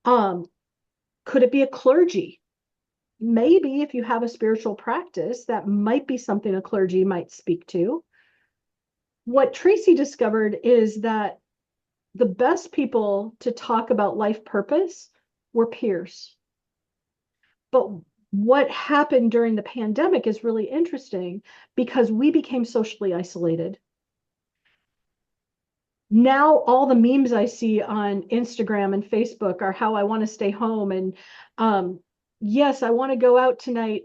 Speaker 1: Could it be a clergy? Maybe if you have a spiritual practice, that might be something a clergy might speak to. What Tracy discovered is that the best people to talk about life purpose were peers. But what happened during the pandemic is really interesting because we became socially isolated. Now all the memes I see on Instagram and Facebook are how I want to stay home. And yes, I want to go out tonight,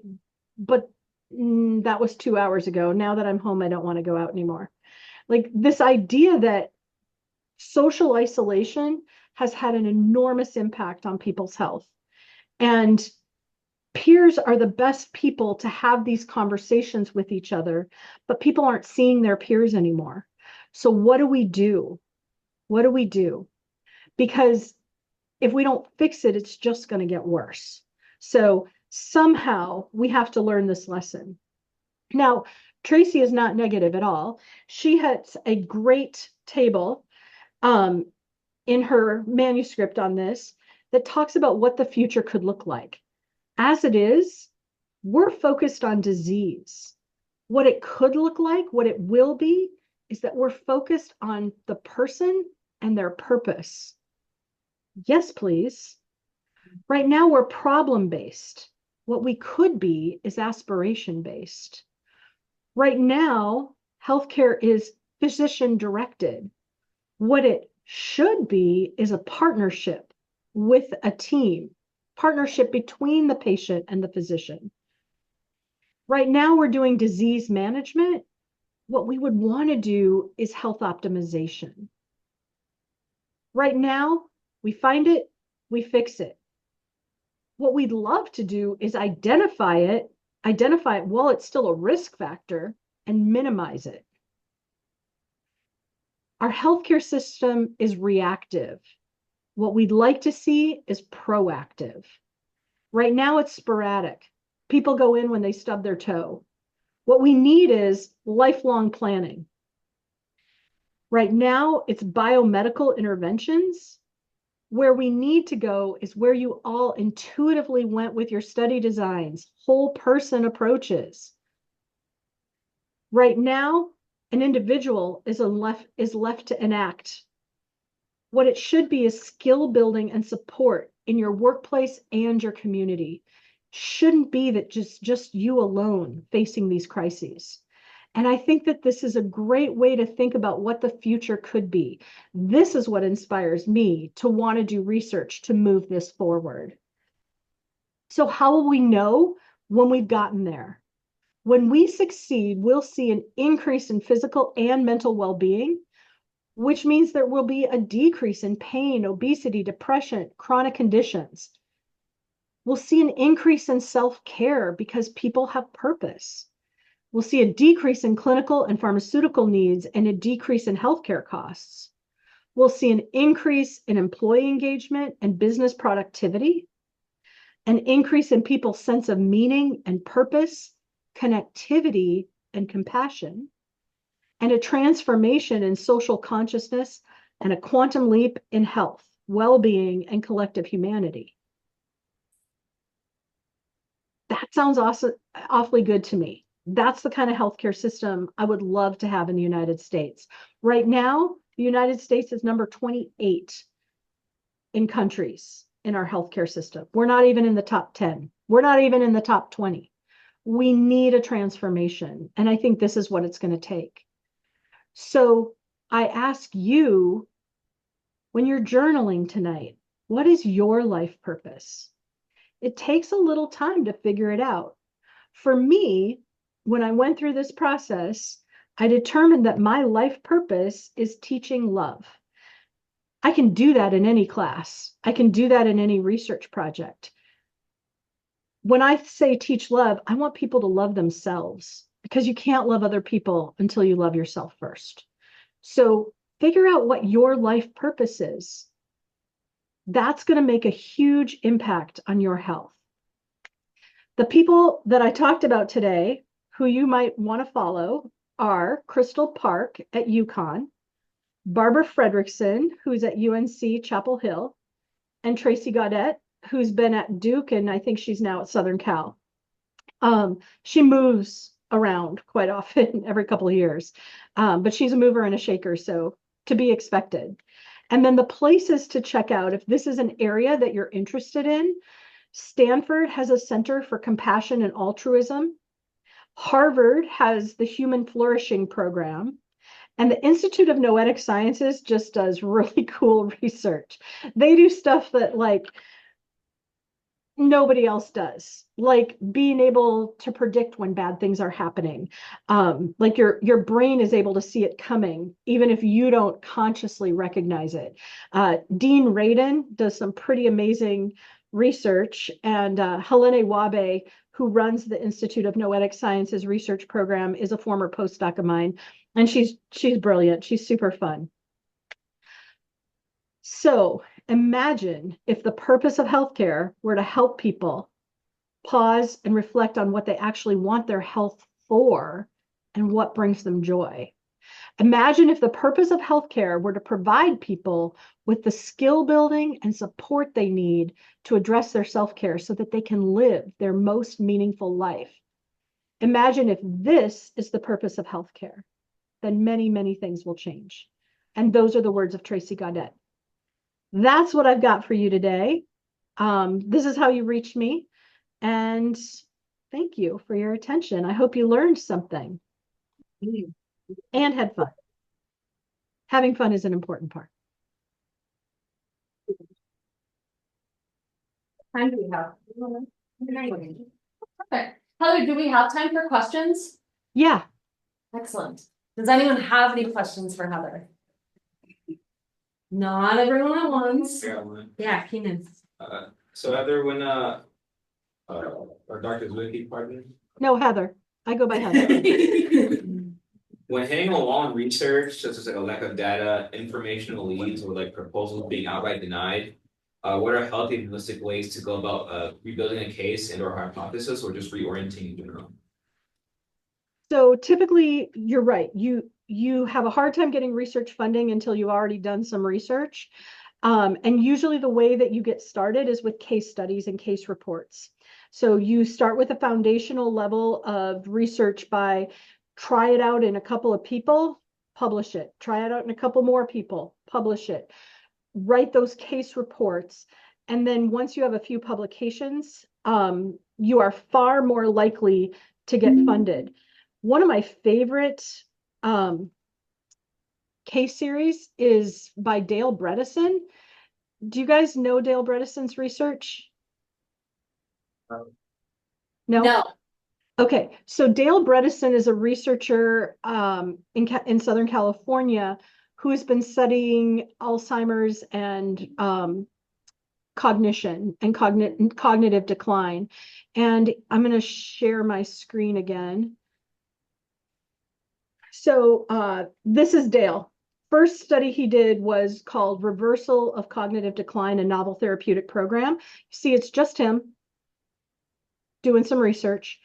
Speaker 1: but that was 2 hours ago. Now that I'm home, I don't want to go out anymore. Like this idea that social isolation has had an enormous impact on people's health. And peers are the best people to have these conversations with each other, but people aren't seeing their peers anymore. So what do we do? What do we do? Because if we don't fix it, it's just going to get worse. So somehow we have to learn this lesson. Now, Tracy is not negative at all. She has a great table in her manuscript on this that talks about what the future could look like. As it is, we're focused on disease. What it could look like, what it will be, is that we're focused on the person and their purpose. Yes, please. Right now, we're problem-based. What we could be is aspiration-based. Right now, healthcare is physician-directed. What it should be is a partnership with a team, partnership between the patient and the physician. Right now, we're doing disease management. What we would want to do is health optimization. Right now, we find it, we fix it. What we'd love to do is identify it while it's still a risk factor and minimize it. Our healthcare system is reactive. What we'd like to see is proactive. Right now, it's sporadic. People go in when they stub their toe. What we need is lifelong planning. Right now, it's biomedical interventions. Where we need to go is where you all intuitively went with your study designs, whole person approaches. Right now, an individual is left to enact. What it should be is skill building and support in your workplace and your community. Shouldn't be that just you alone facing these crises. And I think that this is a great way to think about what the future could be. This is what inspires me to want to do research to move this forward. So how will we know when we've gotten there? When we succeed, we'll see an increase in physical and mental well-being, which means there will be a decrease in pain, obesity, depression, chronic conditions. We'll see an increase in self-care because people have purpose. We'll see a decrease in clinical and pharmaceutical needs and a decrease in healthcare costs. We'll see an increase in employee engagement and business productivity, an increase in people's sense of meaning and purpose, connectivity and compassion, and a transformation in social consciousness and a quantum leap in health, well-being, and collective humanity. That sounds awfully good to me. That's the kind of healthcare system I would love to have in the United States. Right now, the United States is number 28 in countries in our healthcare system. We're not even in the top 10. We're not even in the top 20. We need a transformation. And I think this is what it's going to take. So I ask you, when you're journaling tonight, what is your life purpose? It takes a little time to figure it out. For me, when I went through this process, I determined that my life purpose is teaching love. I can do that in any class. I can do that in any research project. When I say teach love, I want people to love themselves, because you can't love other people until you love yourself first. So figure out what your life purpose is. That's going to make a huge impact on your health. The people that I talked about today, who you might want to follow, are Crystal Park at UConn, Barbara Fredrickson, who's at UNC Chapel Hill, and Tracy Gaudet, who's been at Duke, and I think she's now at Southern Cal. She moves around quite often, every couple of years, but she's a mover and a shaker, so to be expected. And then the places to check out, if this is an area that you're interested in, Stanford has a Center for Compassion and Altruism. Harvard has the Human Flourishing Program. And the Institute of Noetic Sciences just does really cool research. They do stuff that like nobody else does, like being able to predict when bad things are happening. Like your brain is able to see it coming, even if you don't consciously recognize it. Dean Radin does some pretty amazing research, and Helene Wabe, who runs the Institute of Noetic Sciences research program, is a former postdoc of mine, and she's brilliant. She's super fun. So imagine if the purpose of healthcare were to help people pause and reflect on what they actually want their health for and what brings them joy. Imagine if the purpose of healthcare were to provide people with the skill building and support they need to address their self-care so that they can live their most meaningful life. Imagine if this is the purpose of healthcare, then many, many things will change. And those are the words of Tracy Gaudet. That's what I've got for you today. This is how you reach me. And thank you for your attention. I hope you learned something and had fun. Having fun is an important part.
Speaker 9: Time do we have? Perfect. Heather, do we have time for questions?
Speaker 1: Yeah.
Speaker 9: Excellent. Does anyone have any questions for Heather? Not everyone at once. Yeah, Keenan.
Speaker 4: So Heather, when or Dr. Zwickey, pardon?
Speaker 1: No, Heather. I go by Heather.
Speaker 4: When hitting a wall in research, such as like a lack of data, informational leads, or like proposals being outright denied, what are healthy and realistic ways to go about rebuilding a case and or hypothesis, or just reorienting in general?
Speaker 1: So typically, you're right. You have a hard time getting research funding until you've already done some research. And usually the way that you get started is with case studies and case reports. So you start with a foundational level of research by try it out in a couple of people, publish it. Try it out in a couple more people, publish it. Write those case reports. And then once you have a few publications, you are far more likely to get funded. One of my favorite case series is by Dale Bredesen. Do you guys know Dale Bredesen's research? No?
Speaker 9: No.
Speaker 1: Okay, so Dale Bredesen is a researcher in Southern California who has been studying Alzheimer's and cognition and cognitive decline. And I'm going to share my screen again. So this is Dale. First study he did was called Reversal of Cognitive Decline, a Novel Therapeutic Program. You see, it's just him doing some research.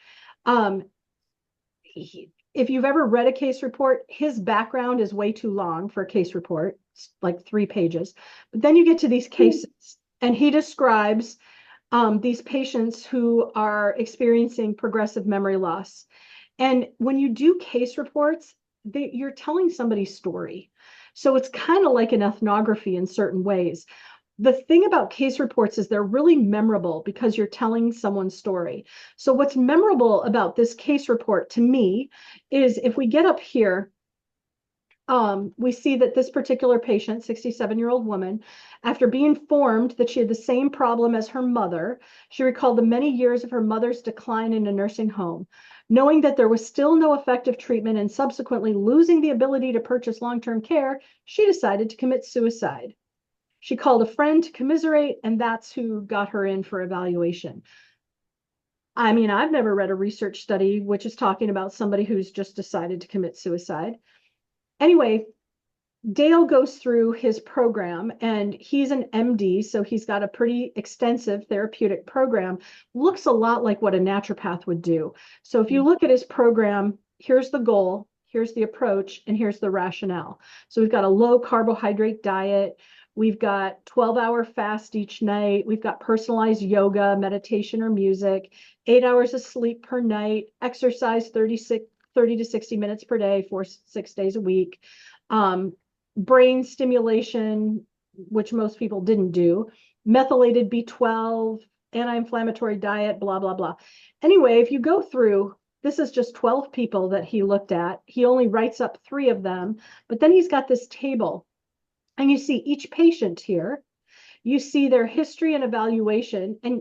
Speaker 1: If you've ever read a case report, his background is way too long for a case report. It's like 3 pages. But then you get to these cases, and he describes these patients who are experiencing progressive memory loss. And when you do case reports, you're telling somebody's story. So it's kind of like an ethnography in certain ways. The thing about case reports is they're really memorable because you're telling someone's story. So what's memorable about this case report to me is if we get up here we see that this particular patient, 67-year-old woman, after being informed that she had the same problem as her mother, she recalled the many years of her mother's decline in a nursing home. Knowing that there was still no effective treatment and subsequently losing the ability to purchase long-term care, she decided to commit suicide. She called a friend to commiserate, and that's who got her in for evaluation. I mean, I've never read a research study which is talking about somebody who's just decided to commit suicide. Anyway, Dale goes through his program, and he's an MD, so he's got a pretty extensive therapeutic program. Looks a lot like what a naturopath would do. So if you look at his program, here's the goal, here's the approach, and here's the rationale. So we've got a low carbohydrate diet. We've got 12-hour fast each night. We've got personalized yoga, meditation, or music, 8 hours of sleep per night, exercise 30 to 60 minutes per day, 6 days a week. Brain stimulation, which most people didn't do, methylated B12, anti-inflammatory diet, blah, blah, blah. Anyway, if you go through, this is just 12 people that he looked at. He only writes up 3 of them, but then he's got this table. And you see each patient here. You see their history and evaluation, and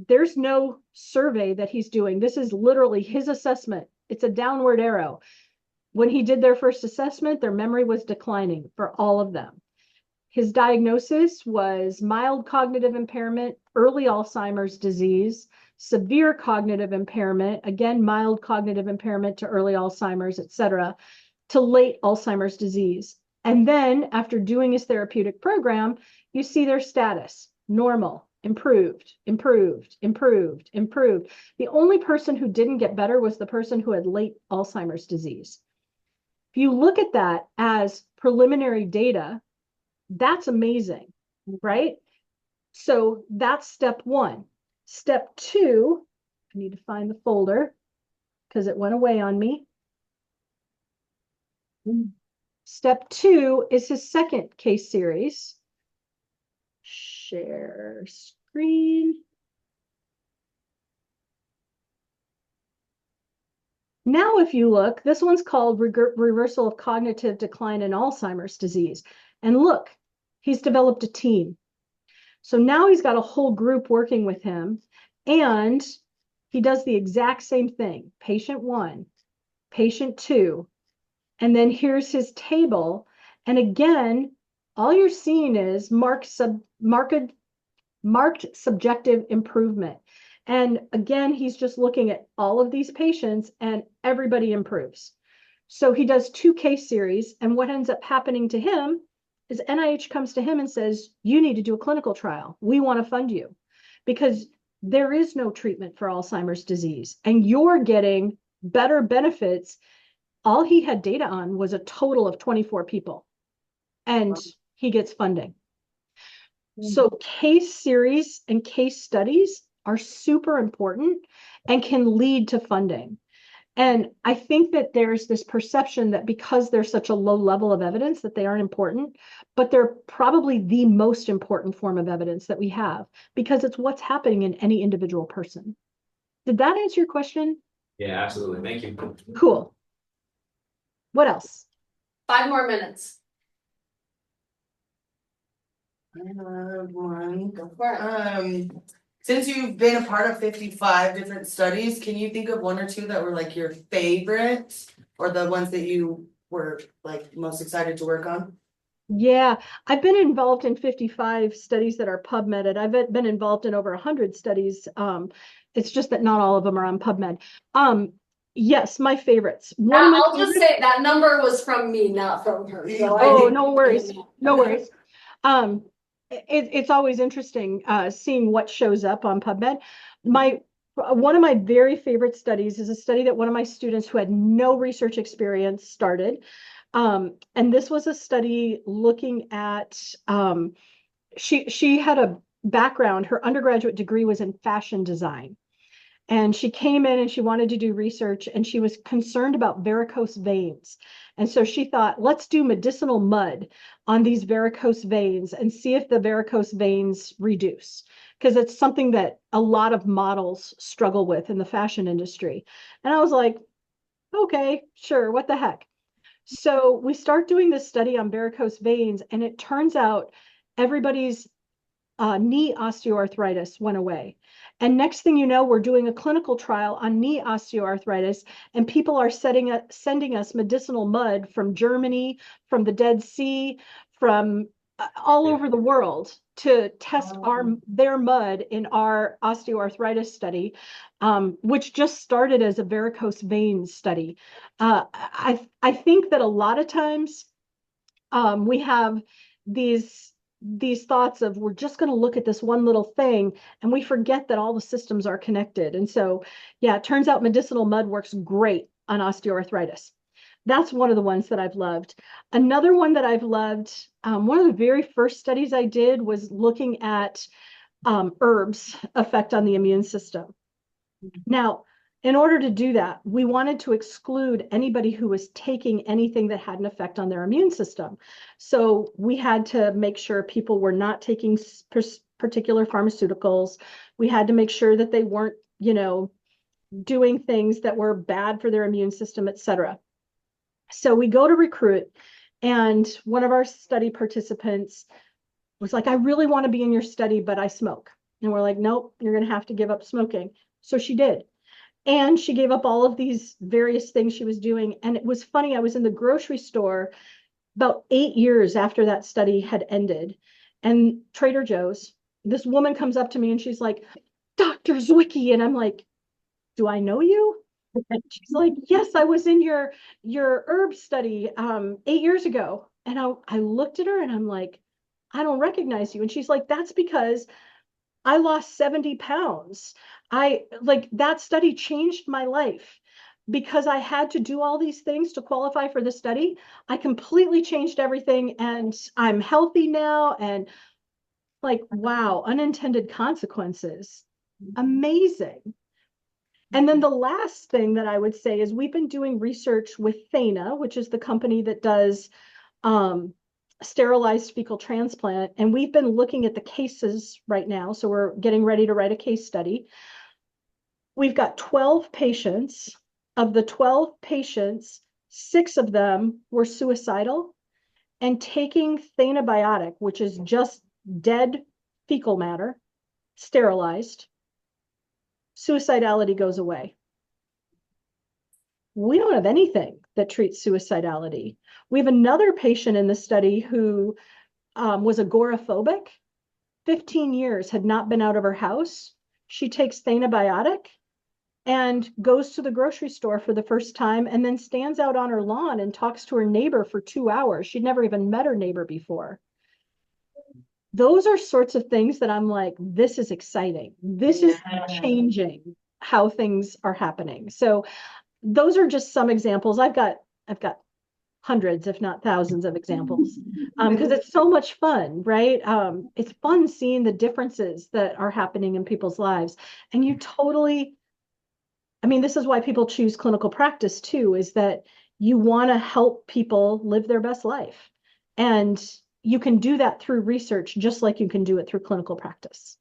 Speaker 1: there's no survey that he's doing. This is literally his assessment. It's a downward arrow. When he did their first assessment, their memory was declining for all of them. His diagnosis was mild cognitive impairment, early Alzheimer's disease, severe cognitive impairment, again, mild cognitive impairment to early Alzheimer's, et cetera, to late Alzheimer's disease. And then after doing his therapeutic program, you see their status, normal, improved, improved, improved, improved. The only person who didn't get better was the person who had late Alzheimer's disease. If you look at that as preliminary data, that's amazing, right? So that's step 1. Step 2, I need to find the folder because it went away on me. Step 2 is his second case series. Share screen. Now, if you look, this one's called Reversal of Cognitive Decline in Alzheimer's Disease. And look, he's developed a team. So now he's got a whole group working with him, and he does the exact same thing. Patient 1, patient 2, and then here's his table. And again, all you're seeing is marked subjective improvement. And again, he's just looking at all of these patients and everybody improves. So he does 2 case series, and what ends up happening to him is NIH comes to him and says, you need to do a clinical trial. We want to fund you because there is no treatment for Alzheimer's disease and you're getting better benefits. All he had data on was a total of 24 people, and he gets funding. So case series and case studies are super important and can lead to funding. And I think that there's this perception that because there's such a low level of evidence that they aren't important, but they're probably the most important form of evidence that we have because it's what's happening in any individual person. Did that answer your question?
Speaker 4: Yeah, absolutely. Thank you.
Speaker 1: Cool. What else?
Speaker 2: 5 more minutes.
Speaker 10: One.
Speaker 2: Go for it.
Speaker 10: Since you've been a part of 55 different studies, can you think of 1 or 2 that were like your favorites or the ones that you were like most excited to work on?
Speaker 1: Yeah, I've been involved in 55 studies that are PubMeded. I've been involved in over 100 studies. It's just that not all of them are on PubMed. Yes, my favorites.
Speaker 2: I'll just say that number was from me, not from her. So
Speaker 1: oh, no worries. No worries. It's always interesting seeing what shows up on PubMed. One of my very favorite studies is a study that one of my students who had no research experience started. And this was a study looking at, she had a background, her undergraduate degree was in fashion design. And she came in and she wanted to do research and she was concerned about varicose veins. And so she thought, let's do medicinal mud on these varicose veins and see if the varicose veins reduce, because it's something that a lot of models struggle with in the fashion industry. And I was like, okay, sure, what the heck? So we start doing this study on varicose veins, and it turns out everybody's knee osteoarthritis went away. And next thing you know, we're doing a clinical trial on knee osteoarthritis, and people are sending us medicinal mud from Germany, from the Dead Sea, from all over the world to test their mud in our osteoarthritis study, which just started as a varicose vein study. I think that a lot of times we have these thoughts of we're just going to look at this one little thing, and we forget that all the systems are connected. And so, yeah, it turns out medicinal mud works great on osteoarthritis. That's one of the ones that I've loved. Another one that I've loved, one of the very first studies I did was looking at herbs' effect on the immune system. Now, in order to do that, we wanted to exclude anybody who was taking anything that had an effect on their immune system. So we had to make sure people were not taking particular pharmaceuticals. We had to make sure that they weren't, doing things that were bad for their immune system, et cetera. So we go to recruit, and one of our study participants was like, I really want to be in your study, but I smoke. And we're like, nope, you're going to have to give up smoking. So she did. And she gave up all of these various things she was doing. And it was funny, I was in the grocery store about 8 years after that study had ended. And Trader Joe's, this woman comes up to me and she's like, Dr. Zwickey. And I'm like, do I know you? And she's like, yes, I was in your herb study 8 years ago. And I looked at her and I'm like, I don't recognize you. And she's like, that's because I lost 70 pounds. That study changed my life because I had to do all these things to qualify for the study. I completely changed everything and I'm healthy now. And wow, unintended consequences. Amazing. And then the last thing that I would say is we've been doing research with Thana, which is the company that does sterilized fecal transplant. And we've been looking at the cases right now. So we're getting ready to write a case study. We've got 12 patients. Of the 12 patients, 6 of them were suicidal and taking thanabiotic, which is just dead fecal matter, sterilized. Suicidality goes away. We don't have anything that treats suicidality. We have another patient in the study who was agoraphobic, 15 years, had not been out of her house. She takes thanabiotic and goes to the grocery store for the first time and then stands out on her lawn and talks to her neighbor for 2 hours. She'd never even met her neighbor before. Those are sorts of things that I'm like, this is exciting. This is changing how things are happening. So those are just some examples. I've got hundreds, if not thousands of examples, because it's so much fun, right? It's fun seeing the differences that are happening in people's lives. And you totally, this is why people choose clinical practice too, is that you want to help people live their best life. And you can do that through research, just like you can do it through clinical practice.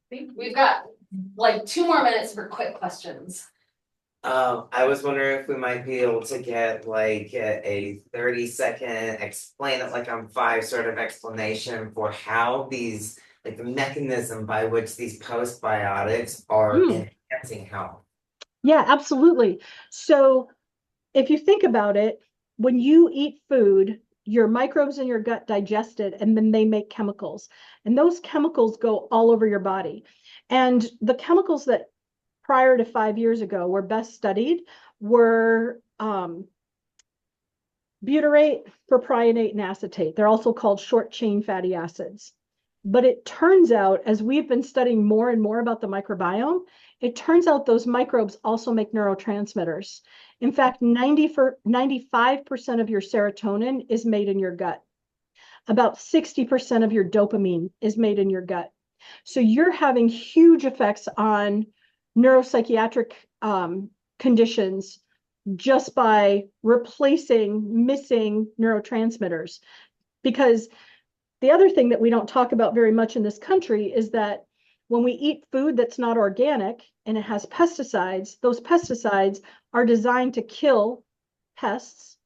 Speaker 2: We've got 2 more minutes for quick questions.
Speaker 6: I was wondering if we might be able to get a 30-second explain it like I'm 5 sort of explanation for how these the mechanism by which these postbiotics are enhancing health.
Speaker 1: Yeah, absolutely. So if you think about it, when you eat food, your microbes in your gut digest it, and then they make chemicals. And those chemicals go all over your body. And the chemicals that prior to 5 years ago were best studied were butyrate, propionate, and acetate. They're also called short chain fatty acids. But it turns out, as we've been studying more and more about the microbiome, it turns out those microbes also make neurotransmitters. In fact, 95% of your serotonin is made in your gut. About 60% of your dopamine is made in your gut. So you're having huge effects on neuropsychiatric conditions just by replacing missing neurotransmitters. Because the other thing that we don't talk about very much in this country is that When we eat food that's not organic and it has pesticides, those pesticides are designed to kill pests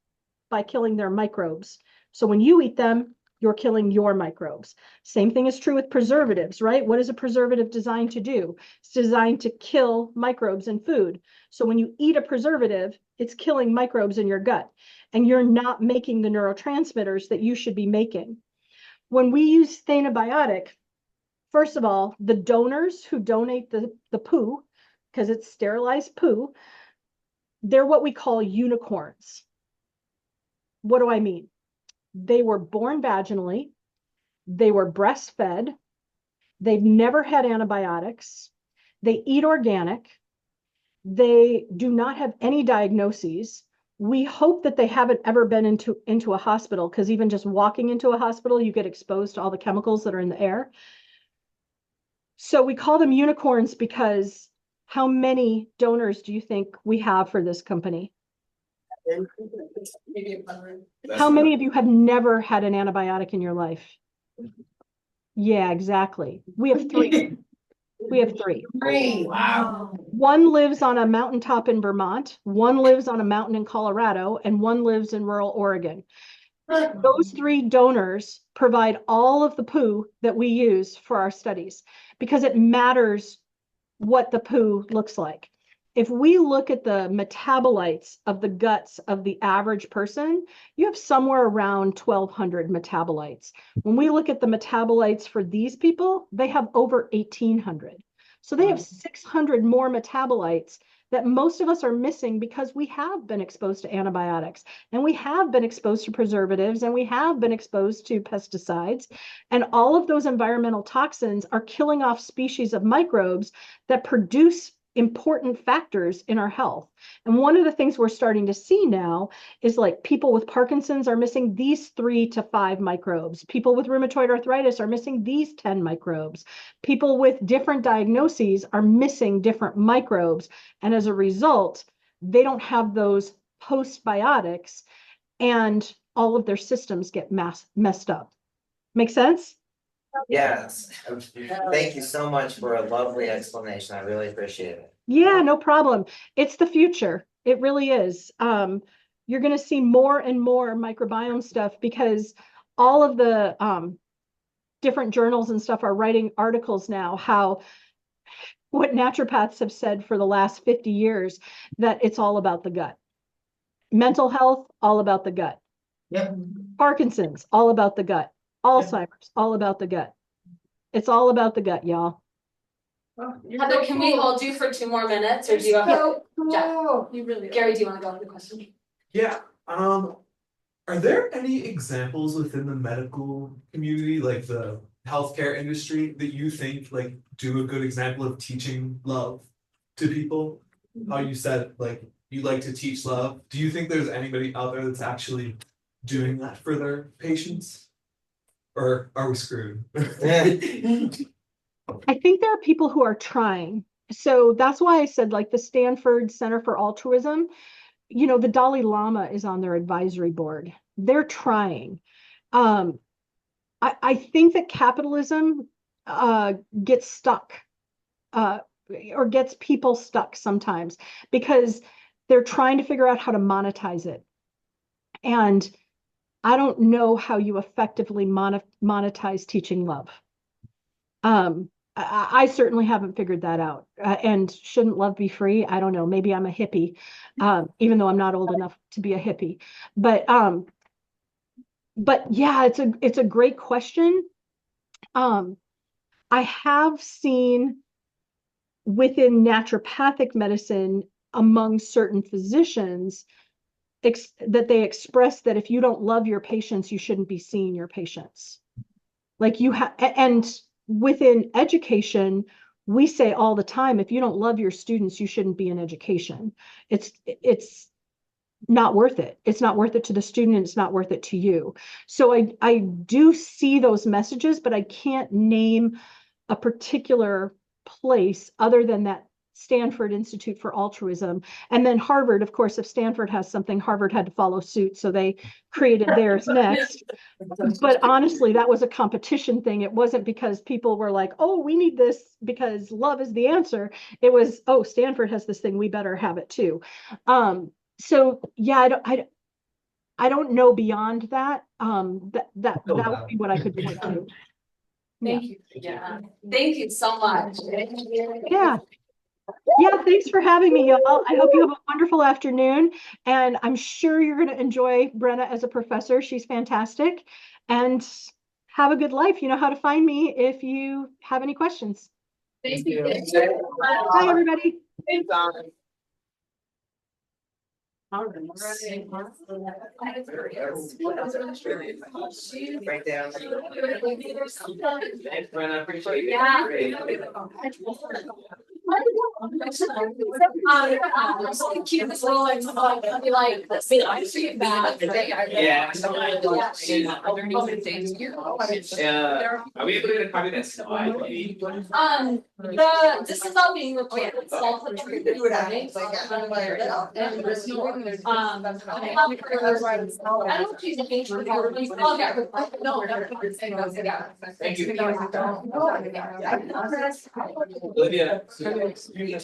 Speaker 1: by killing their microbes. So when you eat them, you're killing your microbes. Same thing is true with preservatives, right? What is a preservative designed to do? It's designed to kill microbes in food. So when you eat a preservative, it's killing microbes in your gut, and you're not making the neurotransmitters that you should be making. When we use Thanabiotic, first of all, the donors who donate the poo, because it's sterilized poo, they're what we call unicorns. What do I mean? They were born vaginally, they were breastfed, they've never had antibiotics, they eat organic, they do not have any diagnoses. We hope that they haven't ever been into a hospital, because even just walking into a hospital, you get exposed to all the chemicals that are in the air. So we call them unicorns because how many donors do you think we have for this company? How many of you have never had an antibiotic in your life? Yeah, exactly. We have 3. We have 3.
Speaker 10: Wow.
Speaker 1: One lives on a mountaintop in Vermont, one lives on a mountain in Colorado, and one lives in rural Oregon. Those 3 donors provide all of the poo that we use for our studies, because it matters what the poo looks like. If we look at the metabolites of the guts of the average person, you have somewhere around 1,200 metabolites. When we look at the metabolites for these people, they have over 1,800. So they have 600 more metabolites that most of us are missing because we have been exposed to antibiotics, and we have been exposed to preservatives, and we have been exposed to pesticides. And all of those environmental toxins are killing off species of microbes that produce important factors in our health. And one of the things we're starting to see now is, like, people with Parkinson's are missing these 3 to 5 microbes. People with rheumatoid arthritis are missing these 10 microbes. People with different diagnoses are missing different microbes. And as a result, they don't have those postbiotics, and all of their systems get messed up. Make sense?
Speaker 6: Yes, thank you so much for a lovely explanation, I really appreciate it.
Speaker 1: Yeah, no problem. It's the future. It really is. You're going to see more and more microbiome stuff, because all of the different journals and stuff are writing articles now, how what naturopaths have said for the last 50 years, that it's all about the gut. Mental health, all about the gut.
Speaker 10: Yep.
Speaker 1: Parkinson's, all about the gut. Alzheimer's, all about the gut. It's all about the gut, y'all.
Speaker 2: Heather, can we hold you for 2 more minutes, or do you have?
Speaker 7: You really are.
Speaker 2: Gary, do you want to go with the question?
Speaker 8: Yeah, are there any examples within the medical community, like the healthcare industry, that you think like do a good example of teaching love to people? How you said like you like to teach love. Do you think there's anybody out there that's actually doing that for their patients? Or are we screwed?
Speaker 1: I think there are people who are trying. So that's why I said, like, the Stanford Center for Altruism, you know, the Dalai Lama is on their advisory board. They're trying. I think that capitalism gets stuck, or gets people stuck sometimes, because they're trying to figure out how to monetize it. And I don't know how you effectively monetize teaching love. I certainly haven't figured that out. And shouldn't love be free? I don't know. Maybe I'm a hippie, even though I'm not old enough to be a hippie. But yeah, it's a great question. I have seen within naturopathic medicine, among certain physicians, that they express that if you don't love your patients, you shouldn't be seeing your patients. Like, you have, and within education, we say all the time, if you don't love your students, you shouldn't be in education. It's not worth it. It's not worth it to the student, and it's not worth it to you. So I do see those messages, but I can't name a particular place other than that Stanford Institute for Altruism. And then Harvard, of course, if Stanford has something, Harvard had to follow suit. So they created theirs next. But honestly, that was a competition thing. It wasn't because people were like, oh, we need this because love is the answer. It was, oh, Stanford has this thing, we better have it too. So yeah, I don't know beyond that. That would be what I could point to.
Speaker 2: Thank you. Yeah. Thank you so much.
Speaker 1: Yeah. Yeah, thanks for having me, y'all. I hope you have a wonderful afternoon, and I'm sure you're going to enjoy Brenna as a professor. She's fantastic, and have a good life. You know how to find me if you have any questions.
Speaker 2: Thank you.
Speaker 1: Bye, everybody.
Speaker 6: Right down.
Speaker 4: Thanks, Brenna, appreciate it.
Speaker 2: Yeah. Keep this rolling. Be like, let's see, I see it back.
Speaker 4: Yeah.
Speaker 3: Are there any other things here?
Speaker 4: Are we able to get a copy of that slide, maybe?
Speaker 2: This is all being recorded. So I'll put it in recording. I don't choose a page for the I'll get recorded. No,
Speaker 4: Thank you. Olivia.